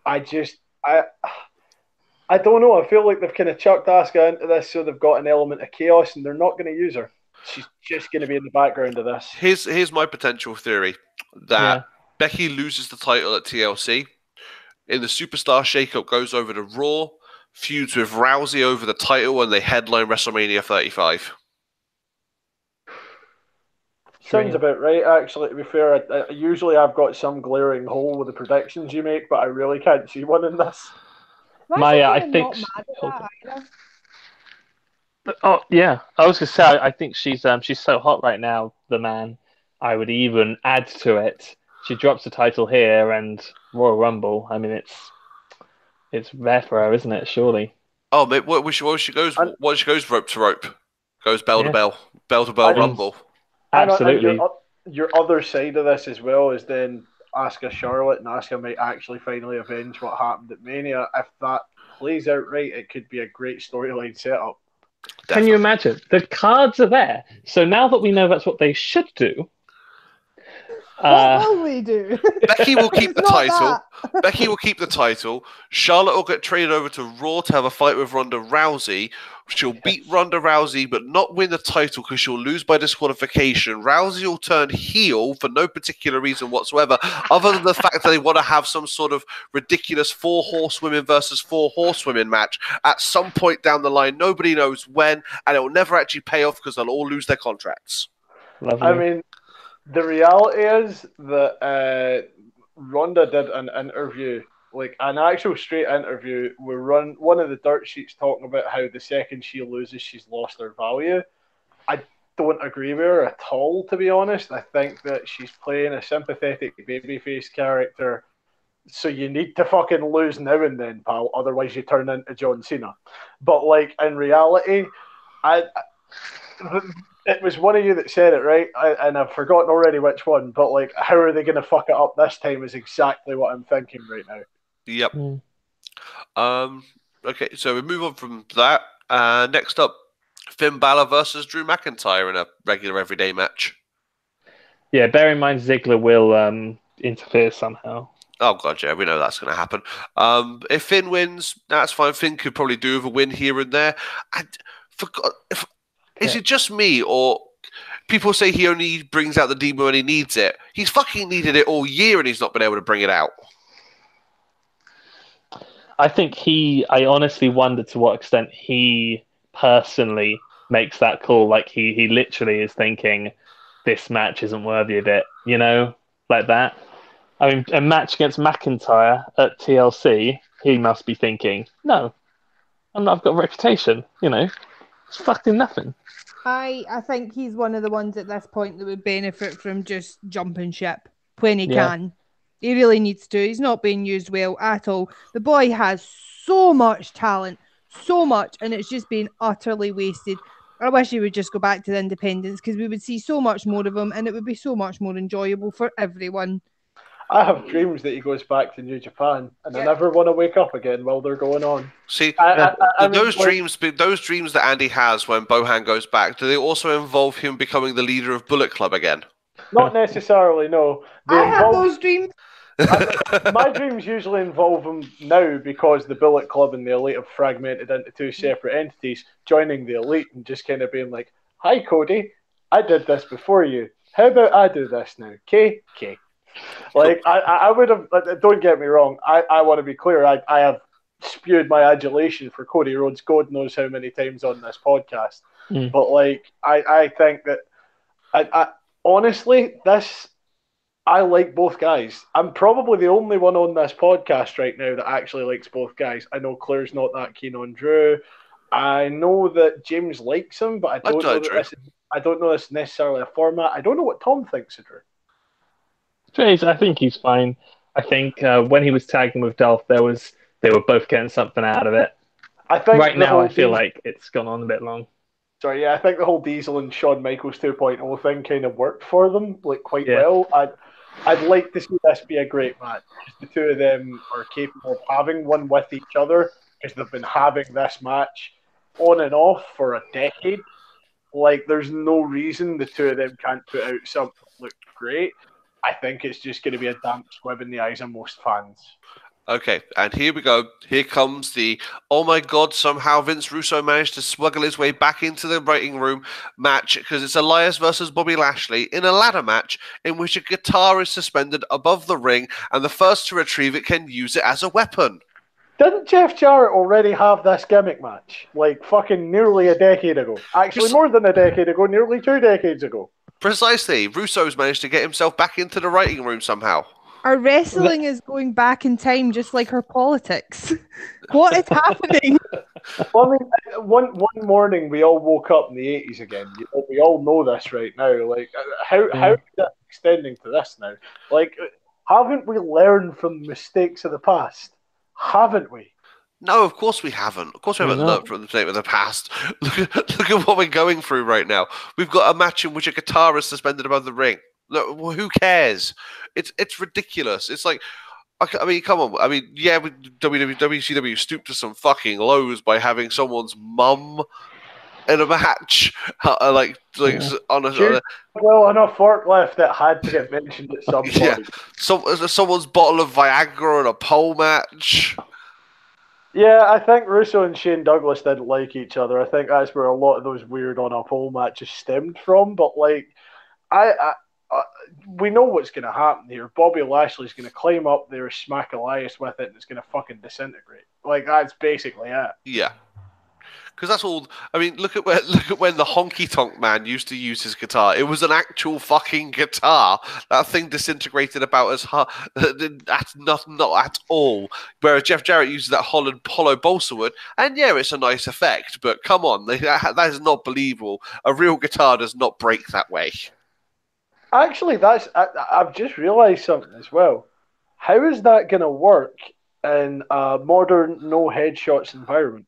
I don't know. I feel like they've kind of chucked Asuka into this so they've got an element of chaos and they're not going to use her. She's just going to be in the background of this. Here's my potential theory that Becky loses the title at TLC. In the Superstar Shakeup, goes over to Raw, feuds with Rousey over the title, and they headline WrestleMania 35. Sounds about right, actually, to be fair. Usually I've got some glaring hole with the predictions you make, but I really can't see one in this. I think. Oh yeah, I was gonna say I think she's so hot right now. The man, I would even add to it. She drops the title here and Royal Rumble. I mean, it's there for her, isn't it? Surely. Oh, mate, what she goes rope to rope, goes bell to bell Rumble. Absolutely. And your other side of this as well is then Asuka Charlotte, and Asuka might actually finally avenge what happened at Mania. If that plays out right, it could be a great storyline setup. Can you imagine? The cards are there. So now that we know that's what they should do, What will we do? Becky will keep It's the not title. that. Becky will keep the title. Charlotte will get traded over to Raw to have a fight with Ronda Rousey. She'll beat Ronda Rousey, but not win the title because she'll lose by disqualification. Rousey will turn heel for no particular reason whatsoever, other than the fact that they want to have some sort of ridiculous 4 horsewomen versus 4 horsewomen match at some point down the line. Nobody knows when, and it will never actually pay off because they'll all lose their contracts. lovely. I mean, the reality is that Ronda did an interview, like an actual straight interview, where one of the dirt sheets talking about how the second she loses, she's lost her value. I don't agree with her at all, to be honest. I think that she's playing a sympathetic babyface character, so you need to fucking lose now and then, pal. Otherwise, you turn into John Cena. But like in reality, it was one of you that said it, right? And I've forgotten already which one, but like, how are they going to fuck it up this time is exactly what I'm thinking right now. Yep. Okay, so we move on from that. Next up, Finn Balor versus Drew McIntyre in a regular everyday match. Yeah, bear in mind Ziggler will interfere somehow. Oh god, yeah, we know that's going to happen. If Finn wins, that's fine. Finn could probably do with a win here and there. I forgot. Is it just me, or people say he only brings out the demon when he needs it? He's fucking needed it all year, and he's not been able to bring it out. I think I honestly wonder to what extent he personally makes that call. Like he literally is thinking, this match isn't worthy of it, like that. I mean, a match against McIntyre at TLC, he must be thinking, no, I've got a reputation, it's fucking nothing. I think he's one of the ones at this point that would benefit from just jumping ship when he can. He really needs to. He's not being used well at all. The boy has so much talent, so much, and it's just been utterly wasted. I wish he would just go back to the independents because we would see so much more of him and it would be so much more enjoyable for everyone. I have dreams that he goes back to New Japan, and I never want to wake up again while they're going on. See, those dreams that Andy has when Bohan goes back, do they also involve him becoming the leader of Bullet Club again? Not necessarily, no. I have those dreams. My dreams usually involve him now because the Bullet Club and the Elite have fragmented into 2 separate entities, joining the Elite and just kind of being like, "Hi, Cody, I did this before you. How about I do this now? Okay. Like, I would have, don't get me wrong, I want to be clear, I have spewed my adulation for Cody Rhodes, God knows how many times on this podcast. But, like, I think that, I honestly, I like both guys. I'm probably the only one on this podcast right now that actually likes both guys. I know Claire's not that keen on Drew. I know that James likes him, but I don't know this is necessarily a format. I don't know what Tom thinks of Drew. I think he's fine. I think when he was tagging with Dolph, they were both getting something out of it. I think right now, I feel like it's gone on a bit long. Sorry, yeah, I think the whole Diesel and Shawn Michaels 2.0 thing kind of worked for them, like, quite well. I'd like to see this be a great match. The two of them are capable of having one with each other because they've been having this match on and off for a decade. Like, there's no reason the two of them can't put out something that looks great. I think it's just going to be a damp squib in the eyes of most fans. Okay, and here we go. Here comes the, oh my god, somehow Vince Russo managed to smuggle his way back into the writing room match because it's Elias versus Bobby Lashley in a ladder match in which a guitar is suspended above the ring and the first to retrieve it can use it as a weapon. Didn't Jeff Jarrett already have this gimmick match? Like, fucking nearly a decade ago. Actually, more than a decade ago, nearly 2 decades ago. Precisely. Russo's managed to get himself back into the writing room somehow. Our wrestling is going back in time just like our politics. What is happening? Well, I mean, one morning we all woke up in the 80s again. We all know this right now. Like, how is that extending to this now? Like, haven't we learned from the mistakes of the past? Haven't we? No, of course we haven't. Of course we haven't learned from the mistake of the past. Look at what we're going through right now. We've got a match in which a guitar is suspended above the ring. Look, who cares? It's ridiculous. It's like, I mean, come on. I mean, yeah, WCW stooped to some fucking lows by having someone's mum in a match, on a Well, on a forklift that had to get mentioned at some yeah, point. someone's bottle of Viagra in a pole match. Yeah, I think Russo and Shane Douglas didn't like each other. I think that's where a lot of those weird on a pole matches stemmed from. But like, I we know what's going to happen here. Bobby Lashley's going to climb up there, smack Elias with it, and it's going to fucking disintegrate. Like that's basically it. Yeah. Because that's all. I mean, look at when the Honky Tonk Man used to use his guitar. It was an actual fucking guitar. That thing disintegrated about as hard. That's not at all. Whereas Jeff Jarrett uses that hollow balsa wood, and yeah, it's a nice effect. But come on, that is not believable. A real guitar does not break that way. Actually, I've just realised something as well. How is that going to work in a modern no headshots environment?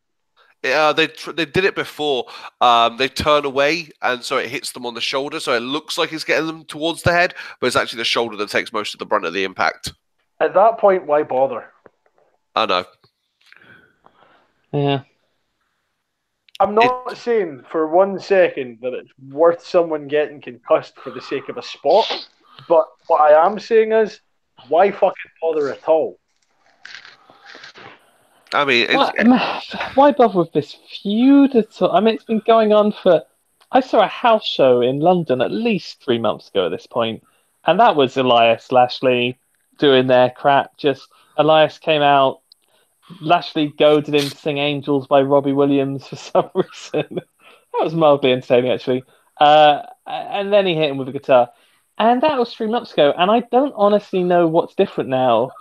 They did it before. They turn away, and so it hits them on the shoulder. So it looks like it's getting them towards the head, but it's actually the shoulder that takes most of the brunt of the impact. At that point, why bother? I know. Yeah. I'm not saying for 1 second that it's worth someone getting concussed for the sake of a spot, but what I am saying is, why fucking bother at all? I mean, why bother with this feud at all? I mean, it's been going on for. I saw a house show in London at least 3 months ago at this point, and that was Elias Lashley doing their crap. Just Elias came out, Lashley goaded him to sing "Angels" by Robbie Williams for some reason. That was mildly entertaining, actually. And then he hit him with a guitar, and that was 3 months ago. And I don't honestly know what's different now.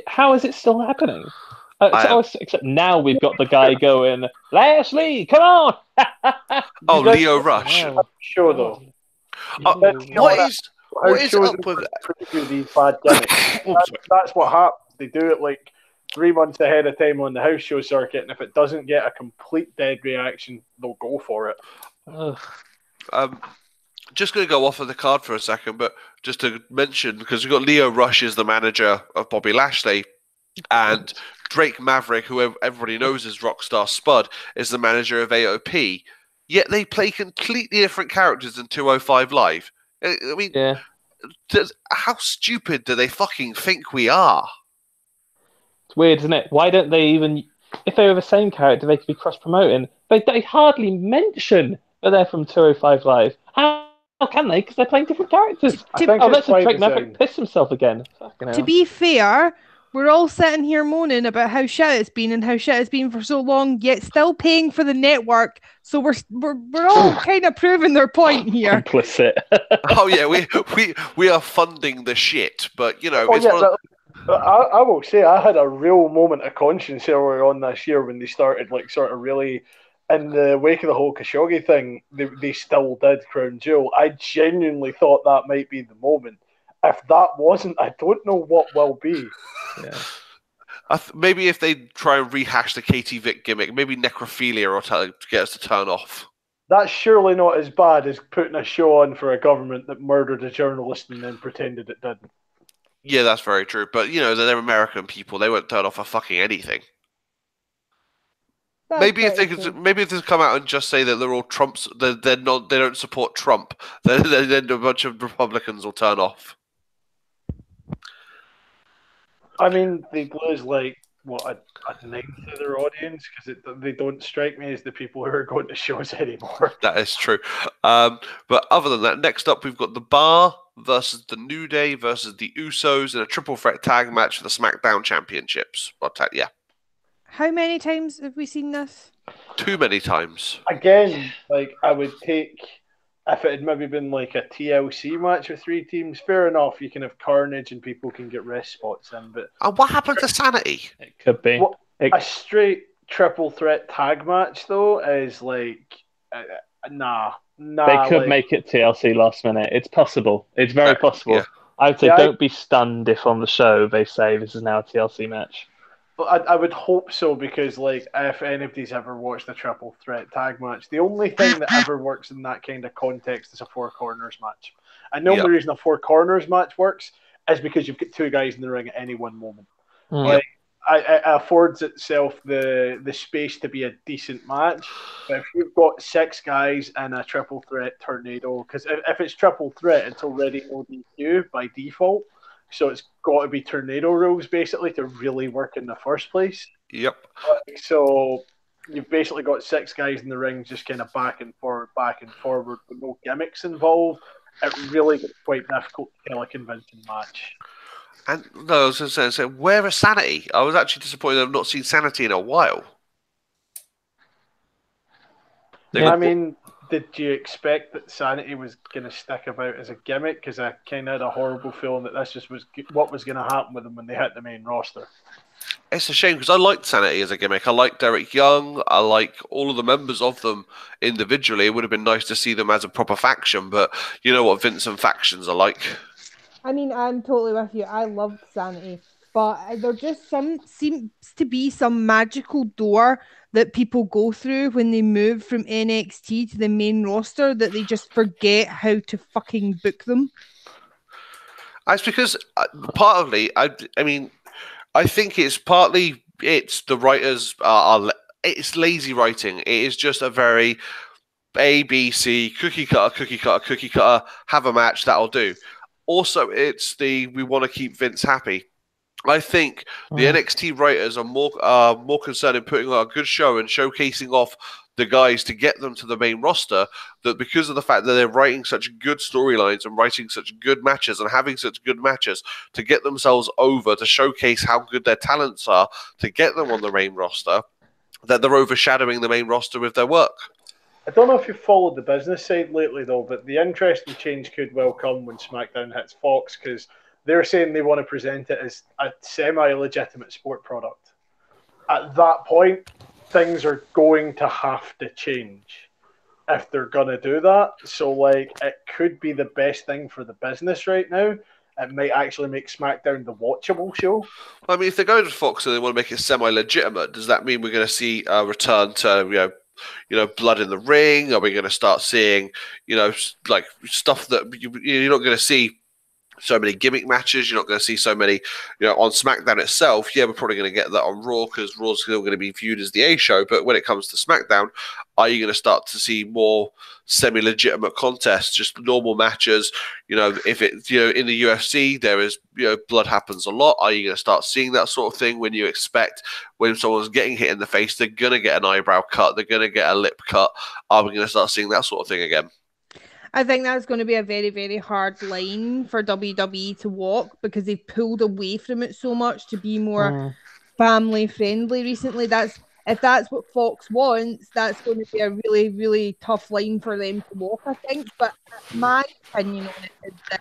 How is it still happening? Except now we've got the guy going, Lashley, come on! Leo Rush. Show though. What is up with these bad gimmicks? That's what happens. They do it like 3 months ahead of time on the house show circuit, and if it doesn't get a complete dead reaction, they'll go for it. Just going to go off of the card for a second, but just to mention, because we've got Leo Rush as the manager of Bobby Lashley, and Drake Maverick, who everybody knows as Rockstar Spud, is the manager of AOP. Yet they play completely different characters in 205 Live. I mean, how stupid do they fucking think we are? It's weird, isn't it? Why don't they even, if they were the same character, they could be cross-promoting. They hardly mention that they're from 205 Live. How can they? Because they're playing different characters. Let's Drake Maverick piss himself again. To be fair, we're all sitting here moaning about how shit it's been and how shit it's been for so long, yet still paying for the network. So we're all kind of proving their point here. Complicit. Oh yeah, we are funding the shit, but you know. I will say I had a real moment of conscience earlier on this year when they started like sort of really, in the wake of the whole Khashoggi thing, they still did Crown Jewel. I genuinely thought that might be the moment. If that wasn't, I don't know what will be. Yeah. Maybe if they try and rehash the Katie Vick gimmick, maybe necrophilia or to get us to turn off. That's surely not as bad as putting a show on for a government that murdered a journalist and then pretended it didn't. Yeah, that's very true. But you know, they're American people; they won't turn off for fucking anything. Maybe if they could come out and just say that they're all Trumps, they don't support Trump, then a bunch of Republicans will turn off. I mean, they lose like a ninth of their audience because they don't strike me as the people who are going to shows anymore. That is true. But other than that, next up we've got the Bar versus the New Day versus the Usos in a triple threat tag match for the SmackDown Championships. Yeah. How many times have we seen this? Too many times. Again, like I would take. If it had maybe been like a TLC match with 3 teams, fair enough. You can have Carnage and people can get rest spots in. But what happened to Sanity? It could be. A straight triple threat tag match, though, is like, nah. They could make it TLC last minute. It's possible. It's very possible. Yeah. I would say don't be stunned if on the show they say this is now a TLC match. I would hope so, because like if anybody's ever watched a triple threat tag match, the only thing that ever works in that kind of context is a 4 corners match. And the only reason a 4 corners match works is because you've got two guys in the ring at any one moment. Mm. Like, it affords itself the space to be a decent match. But if you've got six guys in a triple threat tornado, because if it's triple threat, it's already no DQ by default. So it's got to be tornado rules basically to really work in the first place. Yep. So you've basically got six guys in the ring just kind of back and forward with no gimmicks involved. It really gets quite difficult to tell a convincing match. And no, I was going to say, where is Sanity? I was actually disappointed I've not seen Sanity in a while. Yeah. I mean, did you expect that Sanity was going to stick about as a gimmick? Because I kind of had a horrible feeling that this just was what was going to happen with them when they hit the main roster. It's a shame because I liked Sanity as a gimmick. I like Derek Young. I like all of the members of them individually. It would have been nice to see them as a proper faction, but you know what Vince and factions are like. I mean, I'm totally with you. I loved Sanity, but there just seems to be some magical door that people go through when they move from NXT to the main roster that they just forget how to fucking book them. It's because partly, I mean, I think it's partly it's the writers it's lazy writing. It is just a very A, B, C, cookie cutter, have a match, that'll do. Also, it's we want to keep Vince happy. I think the NXT writers are more concerned in putting on a good show and showcasing off the guys to get them to the main roster, that because of the fact that they're writing such good storylines and writing such good matches and having such good matches to get themselves over, to showcase how good their talents are, to get them on the main roster, that they're overshadowing the main roster with their work. I don't know if you've followed the business side lately, though, but the interesting change could well come when SmackDown hits Fox, because they're saying they want to present it as a semi-legitimate sport product. At that point, things are going to have to change if they're going to do that. So, like, it could be the best thing for the business right now. It might actually make SmackDown the watchable show. I mean, if they're going to Fox and they want to make it semi-legitimate, does that mean we're going to see a return to, blood in the ring? Are we going to start seeing, like stuff that you're not going to see so many gimmick matches? You're not going to see so many, on SmackDown itself. Yeah, we're probably going to get that on Raw because Raw's still going to be viewed as the A show. But when it comes to SmackDown, are you going to start to see more semi-legitimate contests, just normal matches? If it's, in the UFC, there is, blood happens a lot. Are you going to start seeing that sort of thing when you expect when someone's getting hit in the face, they're going to get an eyebrow cut, they're going to get a lip cut? Are we going to start seeing that sort of thing again? I think that's going to be a very, very hard line for WWE to walk because they've pulled away from it so much to be more family friendly recently. If that's what Fox wants, that's going to be a really, really tough line for them to walk, I think. But my opinion on it is that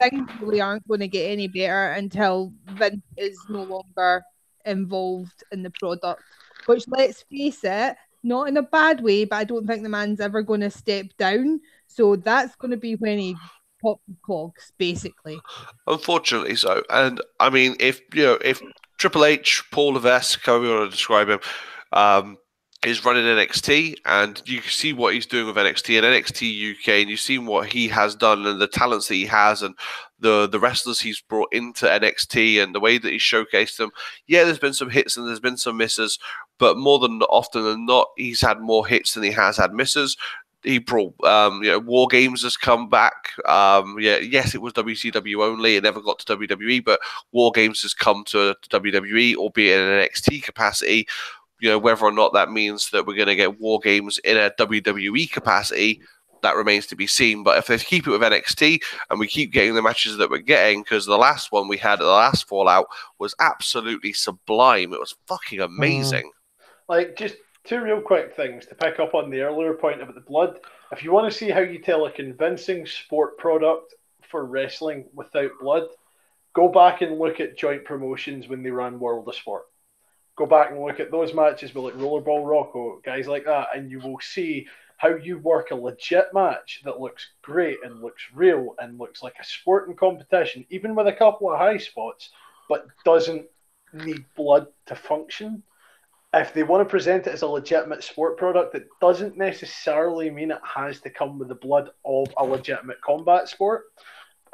things really aren't going to get any better until Vince is no longer involved in the product. Which, let's face it, not in a bad way, but I don't think the man's ever going to step down. So that's going to be when he pops the clogs, basically. Unfortunately so. And I mean, if Triple H, Paul Levesque, however you want to describe him, is running NXT, and you see what he's doing with NXT and NXT UK, and you've seen what he has done and the talents that he has and the wrestlers he's brought into NXT and the way that he's showcased them. Yeah, there's been some hits and there's been some misses, but more than often than not, he's had more hits than he has had misses. He brought, War Games has come back. Yes, it was WCW only. It never got to WWE, but War Games has come to WWE, albeit in an NXT capacity. Whether or not that means that we're going to get War Games in a WWE capacity, that remains to be seen. But if they keep it with NXT and we keep getting the matches that we're getting, because the last one we had at the last Fallout was absolutely sublime. It was fucking amazing. Like, just two real quick things to pick up on the earlier point about the blood. If you want to see how you tell a convincing sport product for wrestling without blood, go back and look at joint promotions when they ran World of Sport. Go back and look at those matches with like Rollerball Rocco, guys like that, and you will see how you work a legit match that looks great and looks real and looks like a sport and competition, even with a couple of high spots, but doesn't need blood to function. If they want to present it as a legitimate sport product, it doesn't necessarily mean it has to come with the blood of a legitimate combat sport.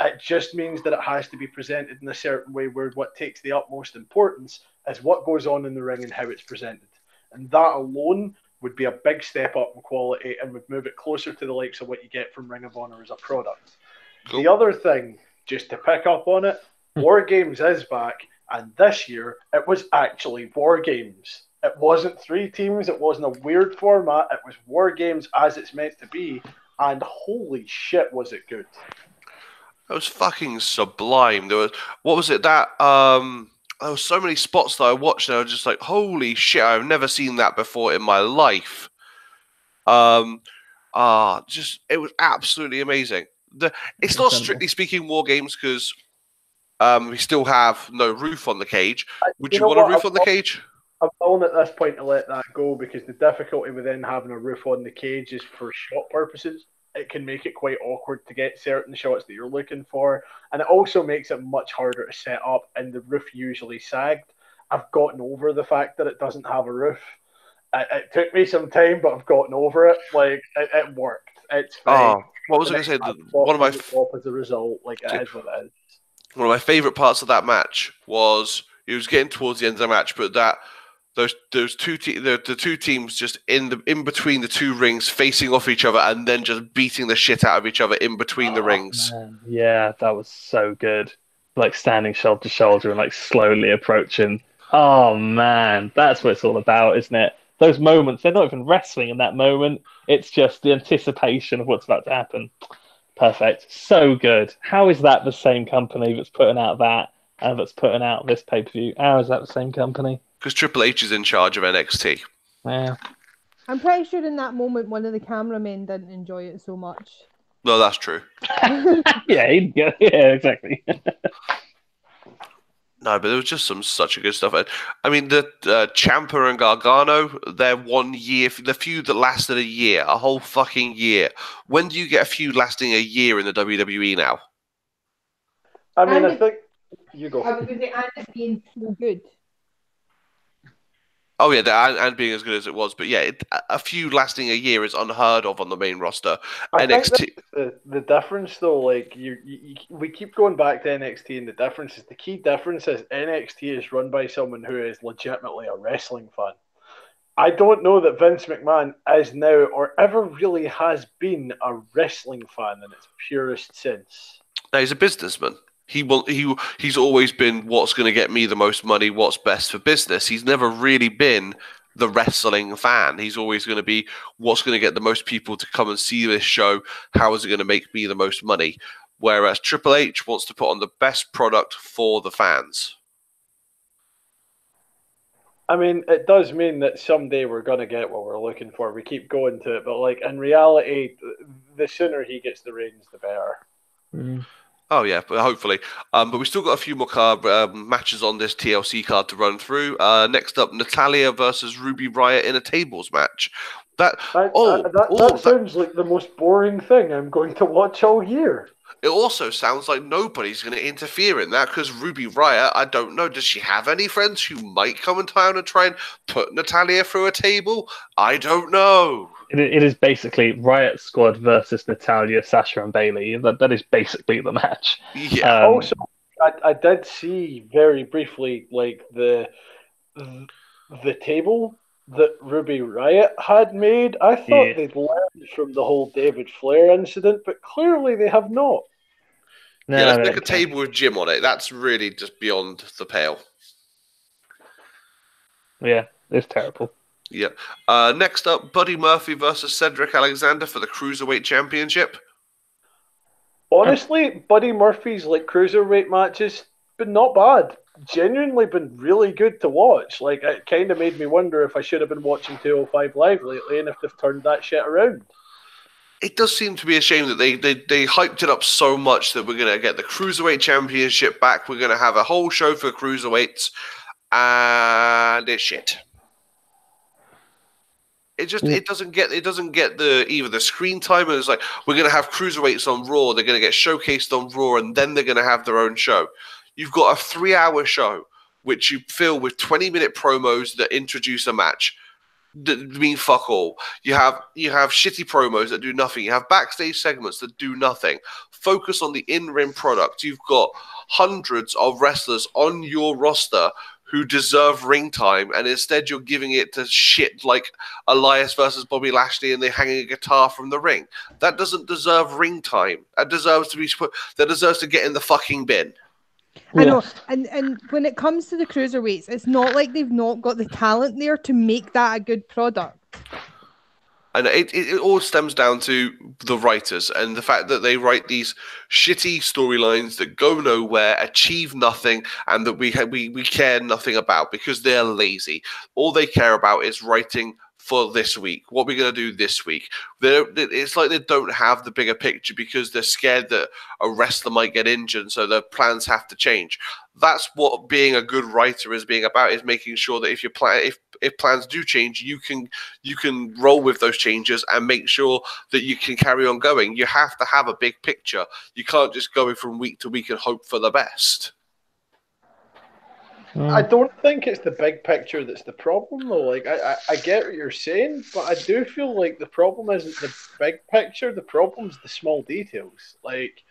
It just means that it has to be presented in a certain way where what takes the utmost importance is what goes on in the ring and how it's presented. And that alone would be a big step up in quality and would move it closer to the likes of what you get from Ring of Honor as a product. Cool. The other thing, just to pick up on it, War Games is back, and this year it was actually War Games. It wasn't 3 teams, it wasn't a weird format, it was War Games as it's meant to be, and holy shit was it good. It was fucking sublime. There was, what was it that there were so many spots that I watched and I was just like, holy shit, I've never seen that before in my life. Just it was absolutely amazing. It's not strictly speaking War Games because we still have no roof on the cage. Would you want a roof on the cage? I'm willing at this point to let that go because the difficulty within having a roof on the cage is for shot purposes. It can make it quite awkward to get certain shots that you're looking for, and it also makes it much harder to set up, and the roof usually sagged. I've gotten over the fact that it doesn't have a roof. It took me some time, but I've gotten over it. Like, it worked. It's fine. What was I going to say? One of my as a result, like, it is what it is. One of my favourite parts of that match was it was getting towards the end of the match, but those two the two teams just in between the two rings facing off each other and then just beating the shit out of each other in between the rings. Man. Yeah, that was so good. Like standing shoulder to shoulder and like slowly approaching. Oh man, that's what it's all about, isn't it? Those moments, they're not even wrestling in that moment. It's just the anticipation of what's about to happen. Perfect. So good. How is that the same company that's putting out that and that's putting out this pay-per-view? How is that the same company? Because Triple H is in charge of NXT. Yeah. I'm pretty sure in that moment one of the cameramen didn't enjoy it so much. No, that's true. yeah, exactly. No, but there was just such a good stuff. I mean, the Ciampa and Gargano, they're 1 year, the feud that lasted a year, a whole fucking year. When do you get a feud lasting a year in the WWE now? I mean, I think you go. I was going to say, and it's being so good. Oh yeah, and being as good as it was, but yeah, a feud lasting a year is unheard of on the main roster. I NXT. think the difference though, like we keep going back to NXT, and the difference is the key difference is NXT is run by someone who is legitimately a wrestling fan. I don't know that Vince McMahon is now or ever really has been a wrestling fan in its purest sense. No, he's a businessman. He's always been what's going to get me the most money, what's best for business. He's never really been the wrestling fan. He's always going to be what's going to get the most people to come and see this show. How is it going to make me the most money? Whereas Triple H wants to put on the best product for the fans. I mean, it does mean that someday we're going to get what we're looking for. We keep going to it, but like in reality, the sooner he gets the reins, the better. Mm. Oh yeah, but hopefully. But we still got a few more matches on this TLC card to run through. Next up, Natalya versus Ruby Riott in a tables match. That sounds like the most boring thing I'm going to watch all year. It also sounds like nobody's going to interfere in that because Ruby Riott, I don't know, does she have any friends who might come in town and try and put Natalya through a table? I don't know. It is basically Riot Squad versus Natalya, Sasha, and Bayley. That is basically the match. Yeah. Also, I did see very briefly like the table that Ruby Riott had made. I thought they'd learned from the whole David Flair incident, but clearly they have not. No, yeah, let's make a table with Jim on it. That's really just beyond the pale. Yeah, it's terrible. Yeah. Next up, Buddy Murphy versus Cedric Alexander for the Cruiserweight Championship. Honestly, Buddy Murphy's like cruiserweight matches been not bad. Genuinely been really good to watch. Like, it kind of made me wonder if I should have been watching 205 Live lately and if they've turned that shit around. It does seem to be a shame that they hyped it up so much that we're going to get the Cruiserweight Championship back. We're going to have a whole show for Cruiserweights, and it's shit. It doesn't get the either the screen time, and it's like we're going to have Cruiserweights on Raw. They're going to get showcased on Raw, and then they're going to have their own show. You've got a 3-hour show which you fill with 20-minute promos that introduce a match. mean fuck all. You have shitty promos that do nothing. You have backstage segments that do nothing. Focus on the in-ring product. You've got hundreds of wrestlers on your roster who deserve ring time, and instead you're giving it to shit like Elias versus Bobby Lashley, and they're hanging a guitar from the ring. That doesn't deserve ring time. That deserves to get in the fucking bin. I know, and when it comes to the cruiserweights, it's not like they've not got the talent there to make that a good product. And it all stems down to the writers and the fact that they write these shitty storylines that go nowhere, achieve nothing, and that we care nothing about because they're lazy. All they care about is writing for this week. What we're going to do this week. It's like they don't have the bigger picture because they're scared that a wrestler might get injured, so their plans have to change. That's what being a good writer is being about, is making sure that if plans do change, you can roll with those changes and make sure that you can carry on going. You have to have a big picture. You can't just go from week to week and hope for the best. I don't think it's the big picture that's the problem, though. Like, I get what you're saying, but I do feel like the problem isn't the big picture. The problem's the small details. Like,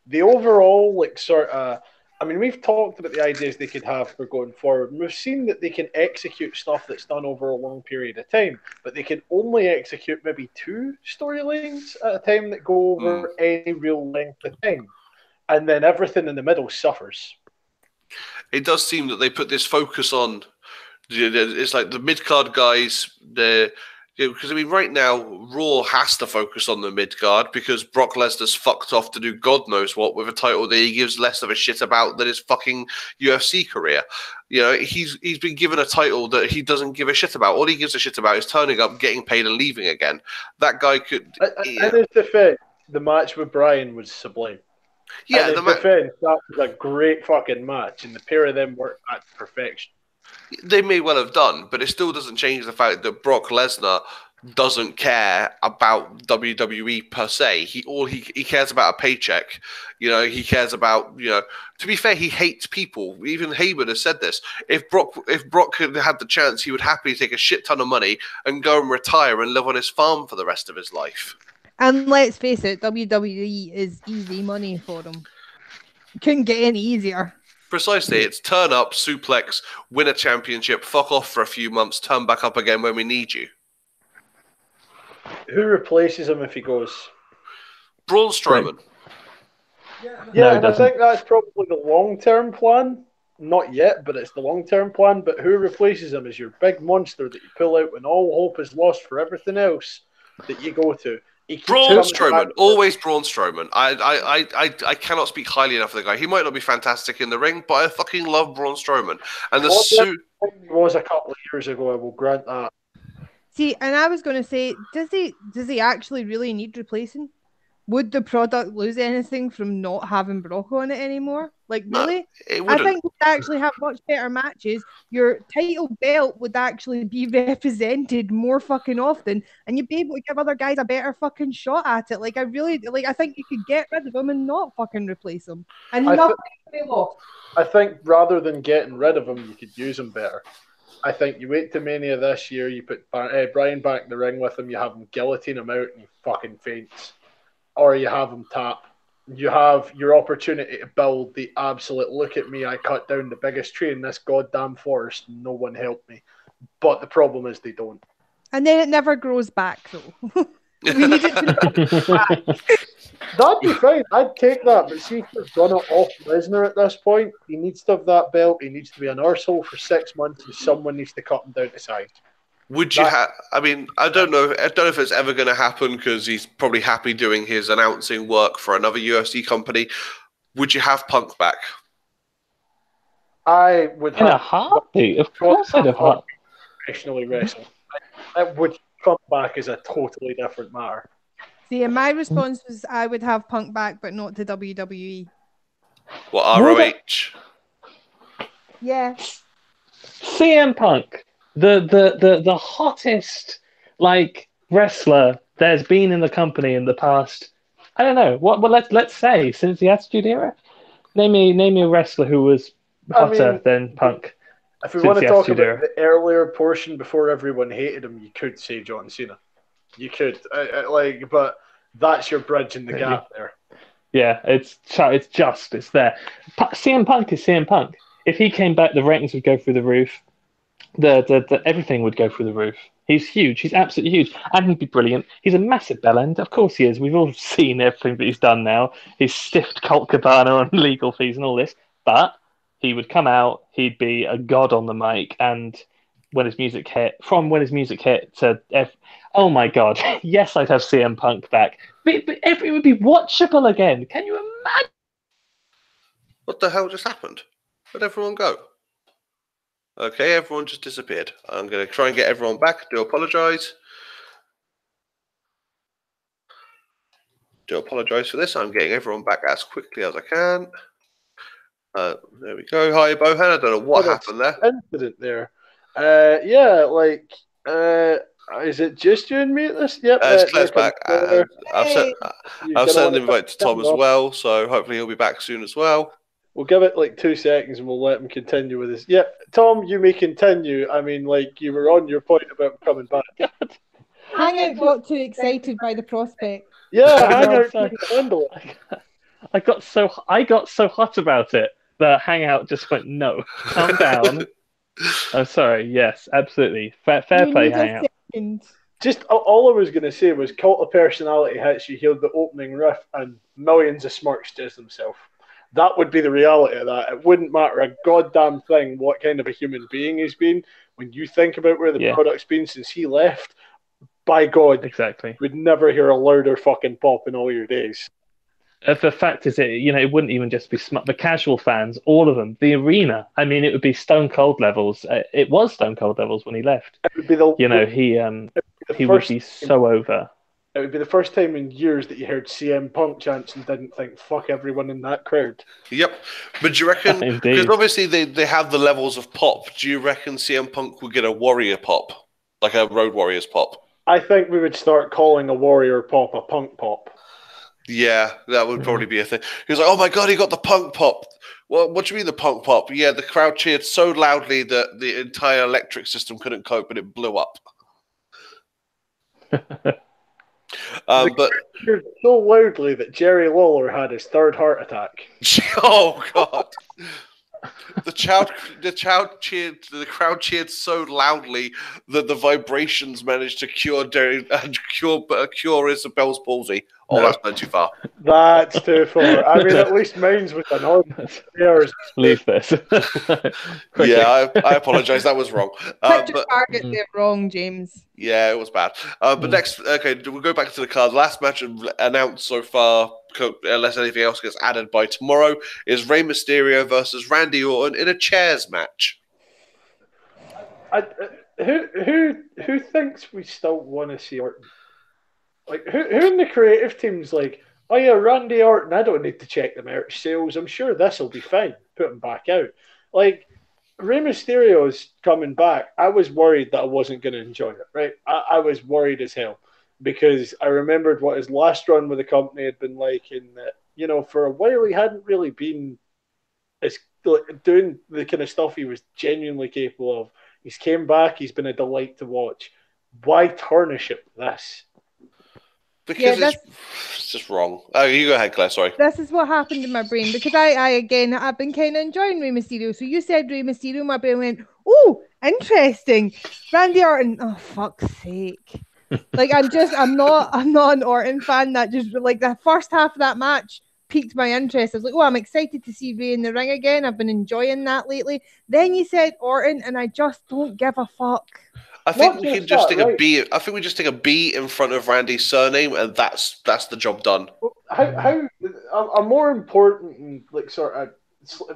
the overall, like, sort of... I mean, we've talked about the ideas they could have for going forward, and we've seen that they can execute stuff that's done over a long period of time, but they can only execute maybe 2 storylines at a time that go over any real length of time. And then everything in the middle suffers. It does seem that they put this focus on, it's like the mid-card guys, because I mean, right now, Raw has to focus on the mid-card because Brock Lesnar's fucked off to do God knows what with a title that he gives less of a shit about than his fucking UFC career. You know, he's been given a title that he doesn't give a shit about. All he gives a shit about is turning up, getting paid, and leaving again. That guy could... In his defense, the match with Bryan was sublime. Yeah, in his defense, that was a great fucking match, and the pair of them worked at perfection. They may well have done, but it still doesn't change the fact that Brock Lesnar doesn't care about WWE per se. He cares about a paycheck. You know, he cares about, you know, to be fair, he hates people. Even Heyman has said this. If Brock had had the chance, he would happily take a shit ton of money and go and retire and live on his farm for the rest of his life. And let's face it, WWE is easy money for them. Couldn't get any easier. Precisely. It's turn up, suplex, win a championship, fuck off for a few months, turn back up again when we need you. Who replaces him if he goes? Braun Strowman. Yeah, and I think that's probably the long-term plan. Not yet, but it's the long-term plan. But who replaces him as your big monster that you pull out when all hope is lost for everything else that you go to? Braun Strowman, always Braun Strowman. I cannot speak highly enough of the guy. He might not be fantastic in the ring, but I fucking love Braun Strowman. And the suit was a couple of years ago. I will grant that. See, and I was going to say, does he actually really need replacing? Would the product lose anything from not having Brock on it anymore? Like, really? No, it wouldn't. I think we'd actually have much better matches. Your title belt would actually be represented more fucking often, and you'd be able to give other guys a better fucking shot at it. Like, I think you could get rid of them and not fucking replace them. And nothing would be lost. I think rather than getting rid of them, you could use them better. I think you wait to Mania this year, you put Bryan back in the ring with him, you have him guillotine him out and he fucking faints. Or you have him tap. You have your opportunity to build the absolute, look at me, I cut down the biggest tree in this goddamn forest, no one helped me. But the problem is they don't. And then it never grows back, though. We need it to grow back. That'd be fine. I'd take that. But see if you've done it off Lesnar at this point, he needs to have that belt. He needs to be an arsehole for 6 months and someone needs to cut him down to size. Would you have? I mean, I don't know if it's ever going to happen because he's probably happy doing his announcing work for another UFC company. Would you have Punk back? I would in a heartbeat. Of course, I'd have heart. Professionally wrestling. It would come back as a totally different matter. See, and my response was I would have Punk back, but not to WWE. What, ROH? Yeah. CM Punk. The hottest like wrestler there's been in the company in the past. I don't know what. Well, let's say since the Attitude Era. Name me a wrestler who was hotter than Punk. If we Since want to the talk Attitude about Era. the earlier portion before everyone hated him, you could say John Cena. You could, but that's your bridge in the gap there. Yeah, it's there. CM Punk is CM Punk. If he came back, the ratings would go through the roof. The everything would go through the roof. He's huge. He's absolutely huge, and he'd be brilliant. He's a massive bellend. Of course he is. We've all seen everything that he's done now. He's stiffed Colt Cabana on legal fees and all this, but he would come out. He'd be a god on the mic, and when his music hit, oh my god, yes, I'd have CM Punk back. But it would be watchable again. Can you imagine? What the hell just happened? Where'd everyone go? Okay, everyone just disappeared. I'm going to try and get everyone back. Do apologise. Do apologise for this. I'm getting everyone back as quickly as I can. There we go. Hi, Bohan. I don't know what happened there. Incident there. Is it just you and me at this? Yep. Claire's back. I've sent an invite to Tom as well, so hopefully he'll be back soon as well. We'll give it like 2 seconds and we'll let him continue with this. Yep, Tom, you may continue. I mean, like, you were on your point about coming back. Hangout got too excited by the prospect. Yeah, Hangout couldn't handle it. I got so hot about it that Hangout just went, no, calm down. I'm sorry. Yes, absolutely. Fair play, Hangout. Just all I was going to say was Cult of Personality hits you, heard the opening riff, and millions of smirks jizz themselves. That would be the reality of that. It wouldn't matter a goddamn thing what kind of a human being he's been. When you think about where the product's been since he left, by God, exactly, you would never hear a louder fucking pop in all your days. The fact is, it wouldn't even just be the casual fans, all of them, the arena. I mean, it would be Stone Cold levels. It was Stone Cold levels when he left. It would be he would be so over. It would be the first time in years that you heard CM Punk chants and didn't think, fuck everyone in that crowd. Yep. But do you reckon, because obviously they have the levels of pop, do you reckon CM Punk would get a Warrior pop? Like a Road Warriors pop? I think we would start calling a Warrior pop a Punk pop. Yeah, that would probably be a thing. He was like, oh my God, he got the Punk pop. Well, what do you mean the Punk pop? Yeah, the crowd cheered so loudly that the entire electric system couldn't cope and it blew up. But so loudly that Jerry Lawler had his third heart attack. Oh God! The crowd cheered so loudly that the vibrations managed to cure Isabel's palsy. Oh, that's not too far. That's too far. I mean, at least mine's with an ordinary. Leave this. Yeah, I apologise. That was wrong. Put your target there wrong, James. Yeah, it was bad. But next, okay, we'll go back to the card. Last match announced so far, unless anything else gets added by tomorrow, is Rey Mysterio versus Randy Orton in a chairs match. Who thinks we still want to see Orton? Like, who in the creative team's like, oh yeah, Randy Orton, I don't need to check the merch sales. I'm sure this will be fine. Put him back out. Like, Rey Mysterio's coming back. I was worried that I wasn't going to enjoy it, right? I was worried as hell because I remembered what his last run with the company had been like, and that, for a while he hadn't really been doing the kind of stuff he was genuinely capable of. He's came back. He's been a delight to watch. Why tarnish it with this? Because it's just wrong. Oh, you go ahead, Claire, sorry. This is what happened in my brain because I've been kind of enjoying Rey Mysterio. So you said Rey Mysterio, my brain went, oh, interesting. Randy Orton, oh, fuck's sake. Like, I'm not an Orton fan. That just, like, the first half of that match piqued my interest. I was like, oh, I'm excited to see Rey in the ring again. I've been enjoying that lately. Then you said Orton, and I just don't give a fuck. I think we can just take a B. I think we just take a B in front of Randy's surname, and that's the job done. How a more important and like sort of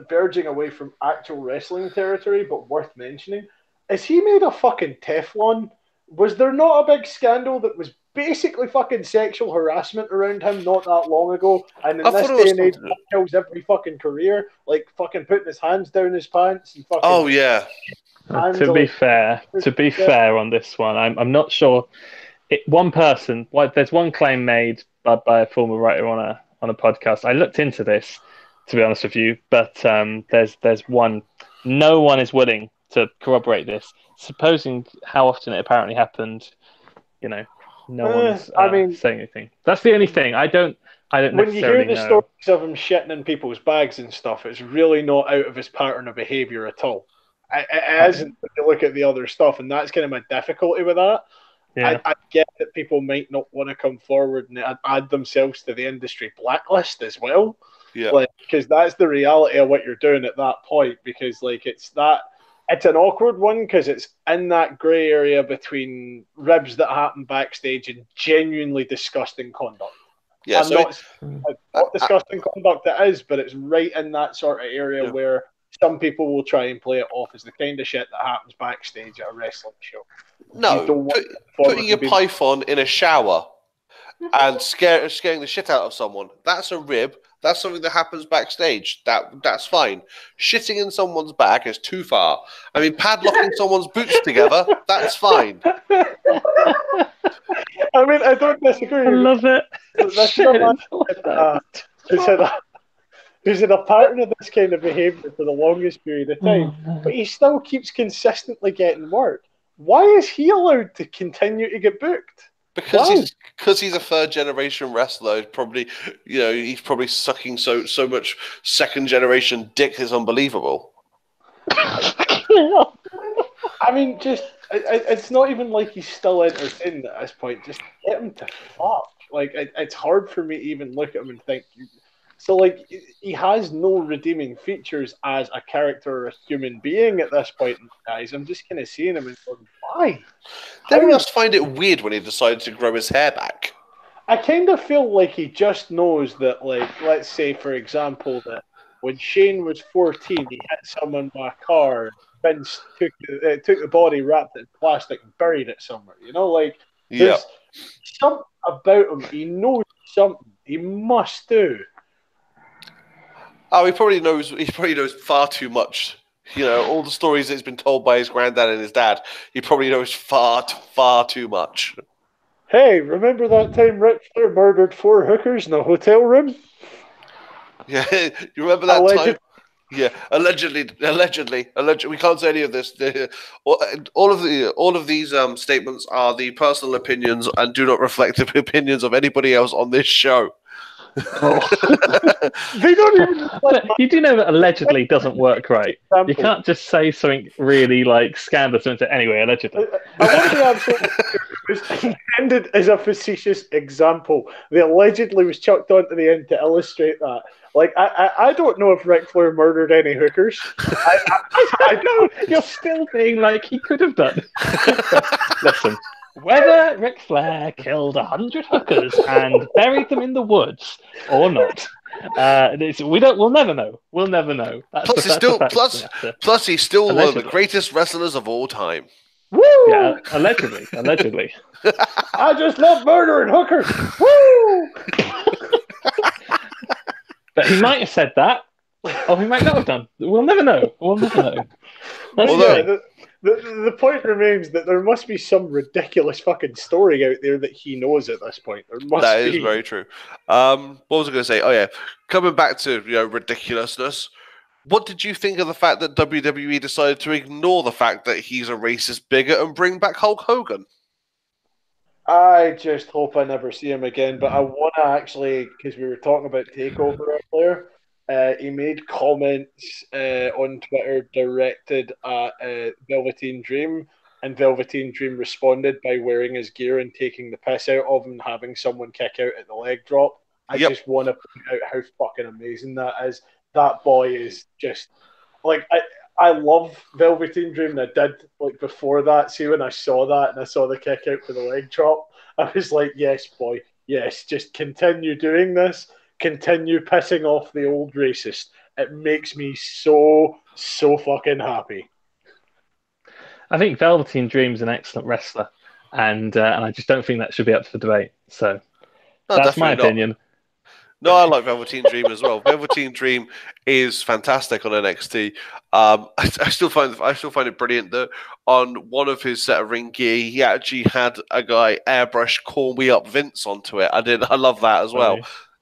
verging away from actual wrestling territory, but worth mentioning, is he made of fucking Teflon? Was there not a big scandal that was basically fucking sexual harassment around him not that long ago? And in this day and age, that kills every fucking career, like fucking putting his hands down his pants and fucking. Oh yeah. To be fair on this one, I'm not sure. One person, there's one claim made by a former writer on a podcast. I looked into this, to be honest with you, but there's one. No one is willing to corroborate this. Supposing how often it apparently happened, no one's I mean, saying anything. That's the only thing. I don't when you hear necessarily the know. stories of him shitting in people's bags and stuff, it's really not out of his pattern of behaviour at all. It isn't when you look at the other stuff, and that's kind of my difficulty with that. Yeah. I get that people might not want to come forward and add themselves to the industry blacklist as well. Yeah. Because that's the reality of what you're doing at that point. Because it's an awkward one because it's in that grey area between ribs that happen backstage and genuinely disgusting conduct. Yeah, Not disgusting conduct it is, but it's right in that sort of area where some people will try and play it off as the kind of shit that happens backstage at a wrestling show. No, putting a python in a shower and scaring the shit out of someone, that's a rib. That's something that happens backstage. That's fine. Shitting in someone's bag is too far. I mean, padlocking someone's boots together, that's fine. I mean, I don't disagree. I love it. Who's in a pattern of this kind of behaviour for the longest period of time, but he still keeps consistently getting work. Why is he allowed to continue to get booked? Because he's a third generation wrestler. He's probably sucking so much second generation dick is unbelievable. I mean, it's not even like he's still entertained at this point. Just get him to fuck. It's hard for me to even look at him and think. So, he has no redeeming features as a character or a human being at this point, guys. I'm just kind of seeing him and going, why? They must find it weird when he decided to grow his hair back. I kind of feel like he just knows that, let's say, for example, that when Shane was 14, he hit someone by a car, Vince took the body, wrapped it in plastic, and buried it somewhere. There's something about him. He knows something. He must do. Oh, he probably knows far too much. All the stories that he's been told by his granddad and his dad, he probably knows far too much. Hey, remember that time Ric Flair murdered 4 hookers in a hotel room? Yeah, you remember that time? Yeah, allegedly. We can't say any of this. All of these statements are the personal opinions and do not reflect the opinions of anybody else on this show. They don't even. You do know that allegedly doesn't work, right? You can't just say something really scandalous and say, anyway, allegedly. I want to be absolutely clear. It was intended as a facetious example. The allegedly was chucked onto the end to illustrate that. I don't know if Ric Flair murdered any hookers. I know. You're still being like he could have done. Listen. Whether Ric Flair killed 100 hookers and buried them in the woods or not, we'll never know. We'll never know. Plus, he's still one of the greatest wrestlers of all time. Woo! Yeah, allegedly. I just love murdering hookers. Woo! But he might have said that, or he might not have done. We'll never know. The point remains that there must be some ridiculous fucking story out there that he knows at this point. That is very true. What was I going to say? Oh yeah, coming back to ridiculousness. What did you think of the fact that WWE decided to ignore the fact that he's a racist bigot and bring back Hulk Hogan? I just hope I never see him again. But I want to actually, because we were talking about Takeover earlier. He made comments on Twitter directed at Velveteen Dream, and Velveteen Dream responded by wearing his gear and taking the piss out of him and having someone kick out at the leg drop. I just want to point out how fucking amazing that is. That boy is just I love Velveteen Dream, and I did before that. See, when I saw that and I saw the kick out for the leg drop, I was like, yes, boy, yes, just continue doing this. Continue pissing off the old racist. It makes me so fucking happy. I think Velveteen Dream's an excellent wrestler, and I just don't think that should be up for debate. So that's my opinion. No, I like Velveteen Dream as well. Velveteen Dream is fantastic on NXT. I still find it brilliant that on one of his set of ring gear, he actually had a guy airbrush "Call Me Up Vince" onto it. I love that as well.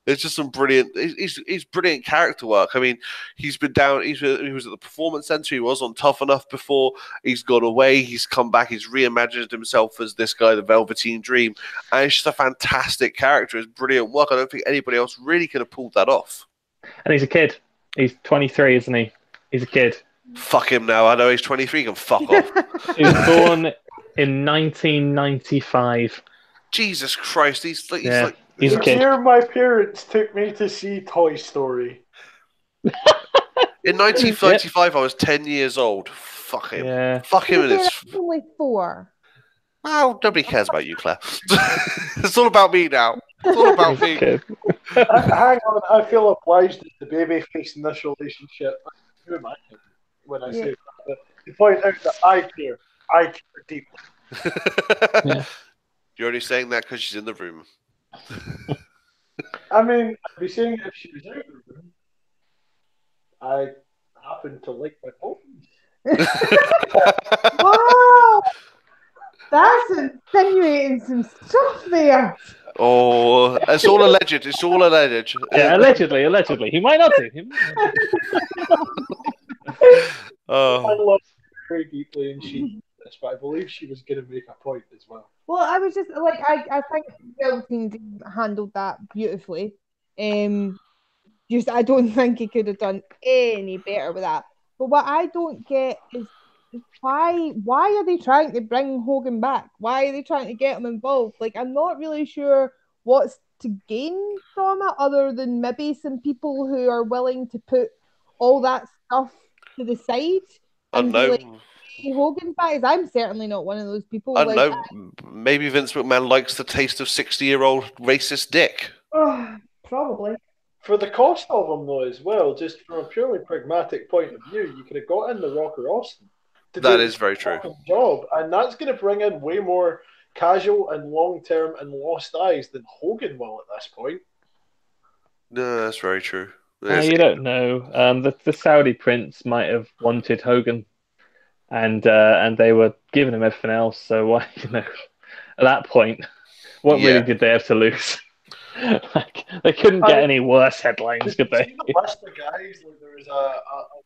It's just some brilliant. He's brilliant character work. I mean, he's been down. He was at the Performance Center. He was on Tough Enough before. He's gone away. He's come back. He's reimagined himself as this guy, the Velveteen Dream, and it's just a fantastic character. It's brilliant work. I don't think anybody else really could have pulled that off. And he's a kid. He's 23, isn't he? He's a kid. Fuck him now. I know he's 23. He can fuck off. He was born in 1995. Jesus Christ. He's He's like a The kid. year my parents took me to see Toy Story. in 1995. I was 10 years old. Fuck him. Yeah. Fuck him and his. Only 4. Well, nobody cares about you, Claire. It's all about me now. It's all about He's a me. kid. Hang on, I feel obliged at the babyface in this relationship. Who am I kidding when I say that? But to point out that I care deeply. Yeah. You're only saying that because she's in the room. I mean, I'd be saying it if she was out of the room. I happen to like my ponies. Wow! That's insinuating some stuff there. Oh, it's all alleged. It's all alleged. Yeah, allegedly. He might not do. He might not do. I Oh, love her very deeply, and she did this, but I believe she was going to make a point as well. Well, I was just like, I think Velveteen handled that beautifully. Just I don't think he could have done any better with that. But what I don't get is why are they trying to bring Hogan back? Why are they trying to get him involved? Like, I'm not really sure what's to gain from it, other than maybe some people who are willing to put all that stuff to the side I and don't be like, know. hey, Hogan back. I'm certainly not one of those people. I don't like, know. Maybe Vince McMahon likes the taste of 60-year-old racist dick. Probably. For the cost of them, though, as well, just from a purely pragmatic point of view, you could have got in The Rock or Austin. To That do is very the true. fucking job, and that's going to bring in way more casual and long-term and lost eyes than Hogan will at this point. No, that's very true. You don't know. The Saudi prince might have wanted Hogan, and they were giving him everything else. So why, at that point, what really did they have to lose? Like, they couldn't get any worse headlines, could they? See the list of guys, like, there was a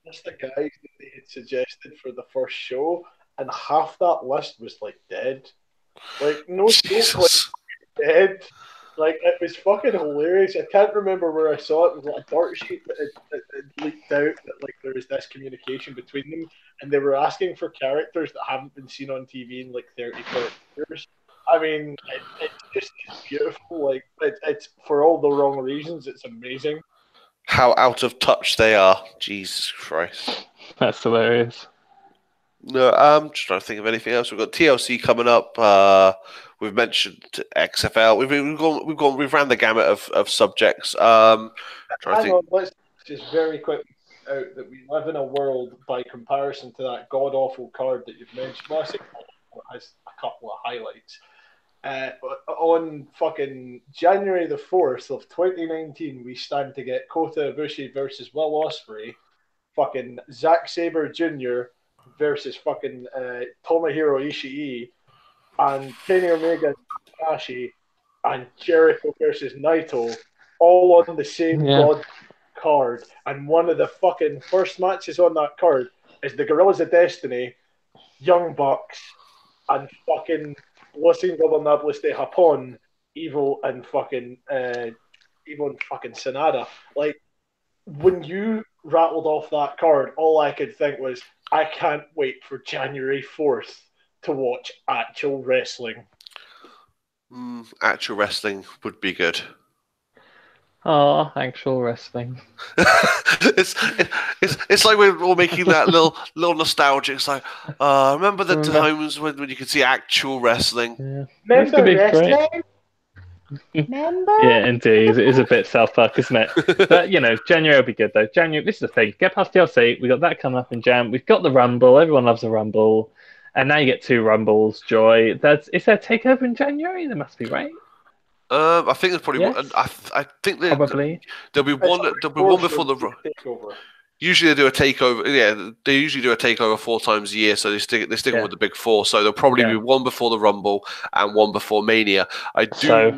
list of guys that they had suggested for the first show, and half that list was like dead. Like, no joke, like dead. Like, it was fucking hilarious. I can't remember where I saw it. It was like a dirt sheet that had leaked out that like there was this communication between them, and they were asking for characters that haven't been seen on TV in like 30, 40 years. I mean, it's just beautiful. Like, it's for all the wrong reasons. It's amazing. How out of touch they are. Jesus Christ. That's hilarious. No, I'm just trying to think of anything else. We've got TLC coming up. We've mentioned XFL. We've ran the gamut of subjects. Hang on, let's just very quickly point out that we live in a world, by comparison to that god awful card that you've mentioned. Well, I say it has a couple of highlights. On fucking January the 4th of 2019, we stand to get Kota Ibushi versus Will Ospreay, fucking Zack Sabre Jr. versus fucking Tomohiro Ishii, and Kenny Omega and Tanahashi, and Jericho versus Naito, all on the same god card. And one of the fucking first matches on that card is the Guerrillas of Destiny, Young Bucks, and fucking Los Ingobernables de Japón, Evil and fucking Sanada. Like, when you rattled off that card, all I could think was, I can't wait for January 4th to watch actual wrestling. Actual wrestling would be good. Oh, actual wrestling. it's like we're all making that little nostalgic. It's like, remember the times when you could see actual wrestling? Yeah. Remember wrestling? Remember? Yeah, indeed. It is a bit self-fuck, isn't it? But, January will be good, though. January, this is the thing. Get past TLC. We got that coming up in Jan. We've got the Rumble. Everyone loves the Rumble. And now you get 2 Rumbles, Joy. Is there a takeover in January? There must be, right? I think there's probably. Yes. I think Probably. there'll be one. There'll be one before the. Takeover. Usually they do a takeover. Yeah, they usually do a takeover 4 times a year, so they're sticking Yeah. with the big four. So there'll probably be one before the Rumble and one before Mania. I do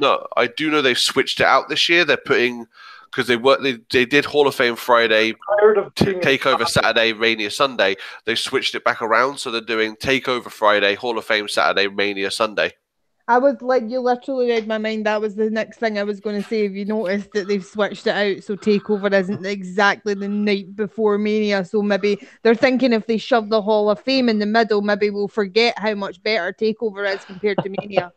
know they've switched it out this year. They're putting because they did Hall of Fame Friday, Tired of being Takeover Saturday, Mania Sunday. They switched it back around, so they're doing Takeover Friday, Hall of Fame Saturday, Mania Sunday. I was like, you literally read my mind. That was the next thing I was going to say. Have you noticed that they've switched it out so Takeover isn't exactly the night before Mania? So maybe they're thinking if they shove the Hall of Fame in the middle, maybe we'll forget how much better Takeover is compared to Mania.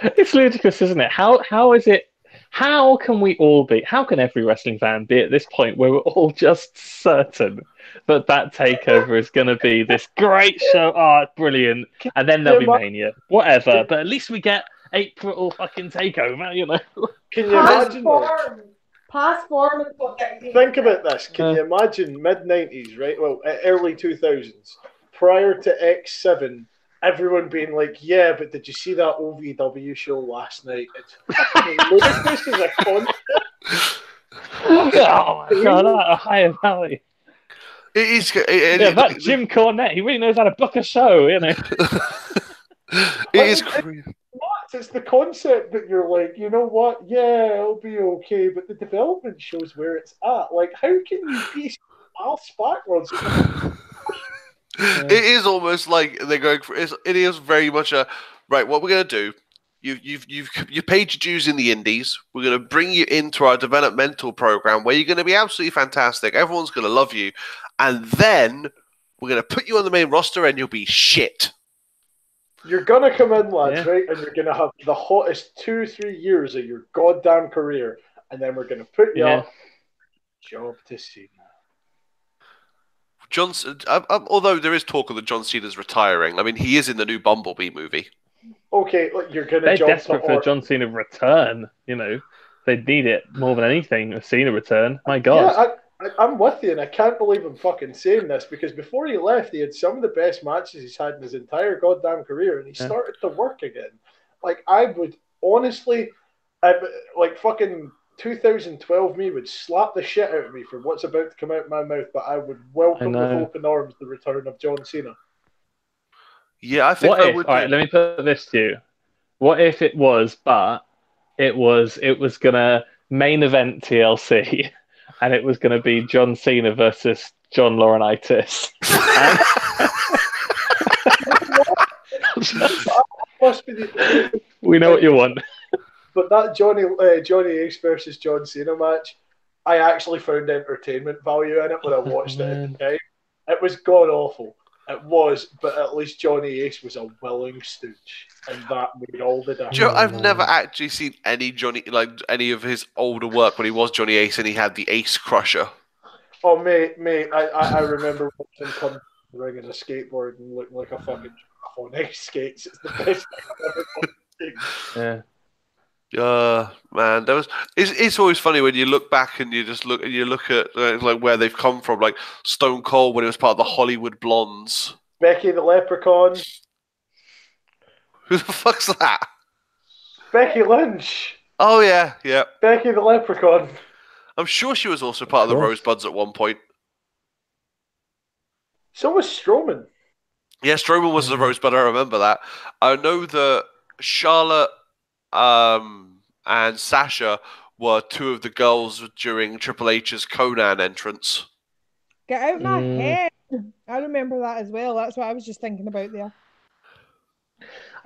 It's ludicrous, isn't it? How is it? How can we all be? How can every wrestling fan be at this point where we're all just certain that takeover is going to be this great show? Oh, brilliant! And then there'll be Mania, whatever. But at least we get April fucking takeover, you know. Can you imagine? Past form. Think about this. Can you imagine mid-90s, right? Well, early 2000s, prior to X7. Everyone being like, yeah, but did you see that OVW show last night? It's ludicrous as a concept. Oh my god, a higher valley. It is. That Jim Cornette, he really knows how to book a show, you know. It is crazy. It's the concept that you're like, you know what? Yeah, it'll be okay, but the development shows where it's at. Like, how can you be ass backwards? It is almost like they're going for. It is very much a right. What we're going to do? You paid your dues in the indies. We're going to bring you into our developmental program where you're going to be absolutely fantastic. Everyone's going to love you, and then we're going to put you on the main roster, and you'll be shit. You're going to come in, lads, right? And you're going to have the hottest 2-3 years of your goddamn career, and then we're going to put you up. Job to see. Although there is talk of that John Cena's retiring. I mean, he is in the new Bumblebee movie. Okay, look, you're going to. They're desperate for John Cena return. You know, they need it more than anything. A Cena return. My God. Yeah, I'm with you, and I can't believe I'm fucking saying this because before he left, he had some of the best matches he's had in his entire goddamn career, and he started to work again. Like I would honestly, like fucking 2012 me would slap the shit out of me for what's about to come out of my mouth, but I would welcome with open arms the return of John Cena. Yeah, I think would. All right, let me put this to you. What if it was gonna main event TLC, and it was gonna be John Cena versus John Laurinaitis? We know what you want. But that Johnny Ace versus John Cena match, I actually found entertainment value in it when I watched it at the time. It was god awful. It was, but at least Johnny Ace was a willing stooge, and that made all the difference. I've never actually seen any of his older work when he was Johnny Ace and he had the Ace Crusher. Oh, mate, I remember watching him come to the ring in a skateboard and look like a fucking giraffe on ice skates. It's the best thing I've ever seen. Yeah. Man, it's always funny when you look back and you look at like where they've come from, like Stone Cold when it was part of the Hollywood Blondes. Becky the Leprechaun. Who the fuck's that? Becky Lynch. Oh yeah. Becky the Leprechaun. I'm sure she was also part of the Rosebuds at one point. So was Strowman. Yeah, Strowman was the Rosebud. I remember that. I know that Charlotte and Sasha were two of the girls during Triple H's Conan entrance. Get out my head. I remember that as well. That's what I was just thinking about there.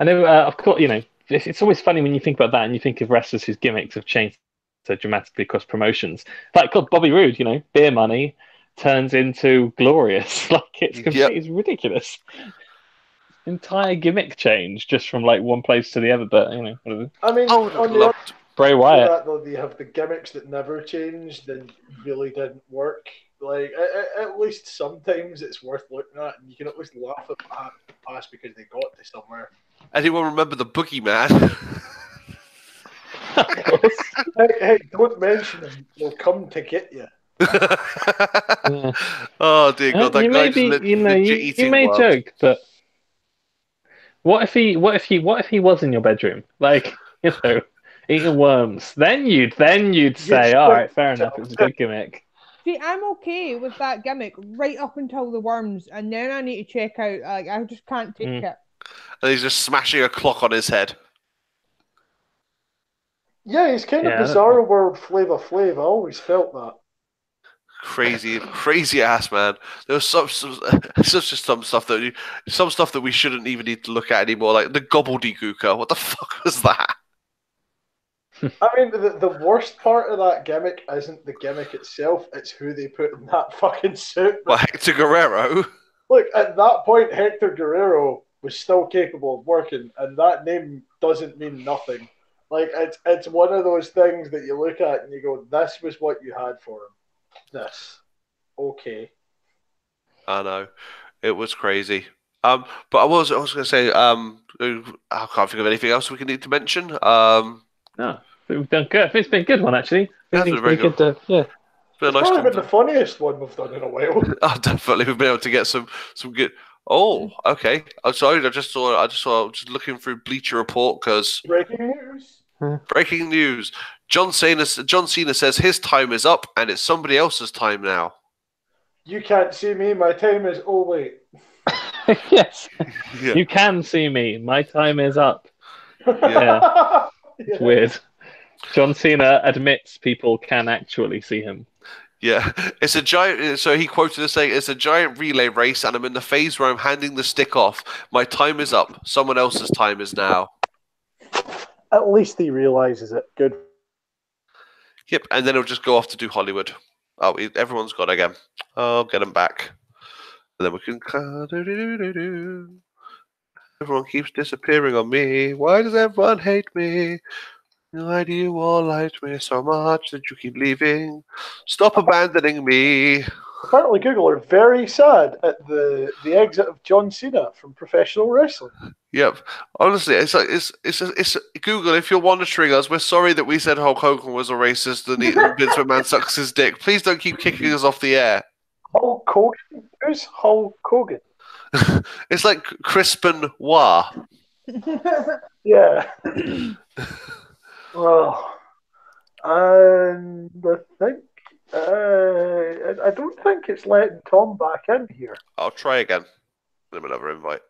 I know, of course, you know, it's always funny when you think about that and you think of wrestlers whose gimmicks have changed so dramatically across promotions. Like, God, Bobby Roode, you know, beer money turns into glorious. Like, it's ridiculous. Entire gimmick change just from like one place to the other, but you know, whatever. I mean, on the Bray Wyatt. That, though, you have the gimmicks that never changed and really didn't work. Like at least sometimes it's worth looking at, and you can at least laugh at that past because they got to somewhere. Anyone remember the Boogeyman? Hey, don't mention him. They'll come to get you. Oh dear God, that guy you may joke, but what if he was in your bedroom, like, you know, eating worms? Then you'd say, all right, fair enough, it's a good gimmick. See, I'm okay with that gimmick right up until the worms, and then I need to check out. Like, I just can't take it. And he's just smashing a clock on his head. Yeah, he's kind of Yeah, I don't- bizarre world Flavor Flav. I always felt that. Crazy ass man. There was it's just some stuff that we shouldn't even need to look at anymore, like the gobbledygooker. What the fuck was that? I mean, the worst part of that gimmick isn't the gimmick itself; it's who they put in that fucking suit. Well, Hector Guerrero. Look, at that point, Hector Guerrero was still capable of working, and that name doesn't mean nothing. Like, it's one of those things that you look at and you go, "This was what you had for him." This, okay. I know, it was crazy. But I was going to say, I can't think of anything else we can need to mention. No, we've done good. It's been a good one, actually. Yeah, it's been very good. Yeah. It's been a It's nice probably been conversation. the funniest one we've done in a while. Oh, definitely, we've been able to get some good. Oh, okay. I'm sorry. I just saw. Just looking through Bleacher Report because Breaking news. breaking news: John Cena says his time is up and it's somebody else's time now. You can't see me. My time is. Oh wait. Yes. Yeah. You can see me. My time is up. Yeah. It's weird. John Cena admits people can actually see him. Yeah, it's a giant. So he quoted as saying, "It's a giant relay race, and I'm in the phase where I'm handing the stick off. My time is up. Someone else's time is now." At least he realizes it. Good. Yep, and then he'll just go off to do Hollywood. Oh, everyone's gone again. I'll get him back, and then we can. Everyone keeps disappearing on me. Why does everyone hate me? Why do you all hate me so much that you keep leaving? Stop abandoning me. Apparently, Google are very sad at the exit of John Cena from professional wrestling. Yep. Honestly, it's Google. If you're monitoring us, we're sorry that we said Hulk Hogan was a racist and Vince McMahon sucks his dick. Please don't keep kicking us off the air. Hulk Hogan? Who's Hulk Hogan? It's like Crispin Wah. Yeah. Well, and I think I don't think it's letting Tom back in here. I'll try again. Give him another invite.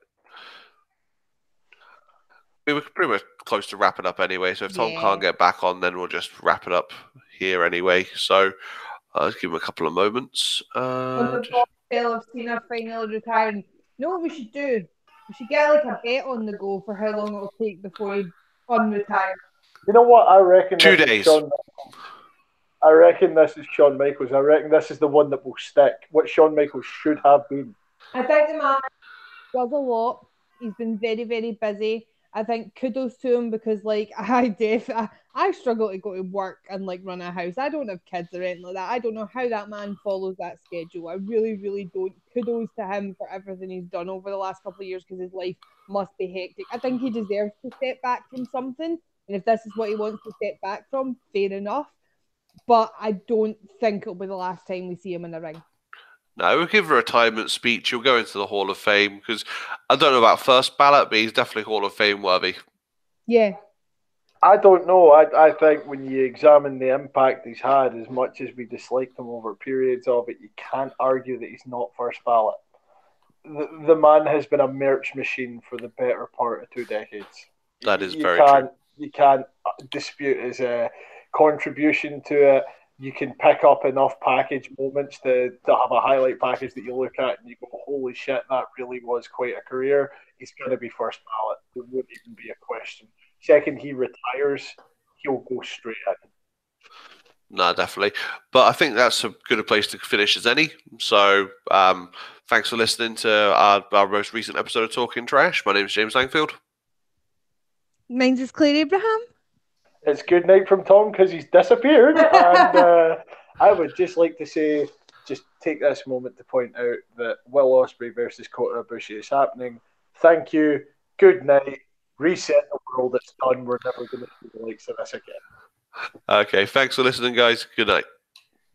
We were pretty much close to wrapping up anyway, so if Tom Yeah. can't get back on, then we'll just wrap it up here anyway. So I'll give him a couple of moments. On the top tail of Cena finally retiring. You know what we should do? We should get like a bet on the go for how long it'll take before he unretires. You know what? I reckon 2 this is days. Shawn Michaels. I reckon this is Shawn Michaels. I reckon this is the one that will stick. What Shawn Michaels should have been. I think the man does a lot. He's been very, very busy. I think kudos to him because, like, I struggle to go to work and like run a house. I don't have kids or anything like that. I don't know how that man follows that schedule. I really, really don't. Kudos to him for everything he's done over the last couple of years because his life must be hectic. I think he deserves to step back from something, and if this is what he wants to step back from, fair enough. But I don't think it'll be the last time we see him in the ring. No, we'll give a retirement speech. He'll go into the Hall of Fame because I don't know about first ballot, but he's definitely Hall of Fame worthy. Yeah. I don't know. I think when you examine the impact he's had, as much as we disliked him over periods of it, you can't argue that he's not first ballot. The man has been a merch machine for the better part of 2 decades. That is very true. You can't dispute his contribution to it. You can pick up enough package moments to have a highlight package that you look at and you go, holy shit, that really was quite a career. He's going to be first ballot. There wouldn't even be a question. Second he retires, he'll go straight in. No, definitely. But I think that's as good a place to finish as any. So thanks for listening to our most recent episode of Talking Trash. My name is James Langfield. Mine's is Claire Abraham. It's good night from Tom because he's disappeared. And I would just like to say, just take this moment to point out that Will Ospreay versus Kota Ibushi is happening. Thank you. Good night. Reset the world. It's done. We're never going to see the likes of this again. Okay, thanks for listening, guys. Good night.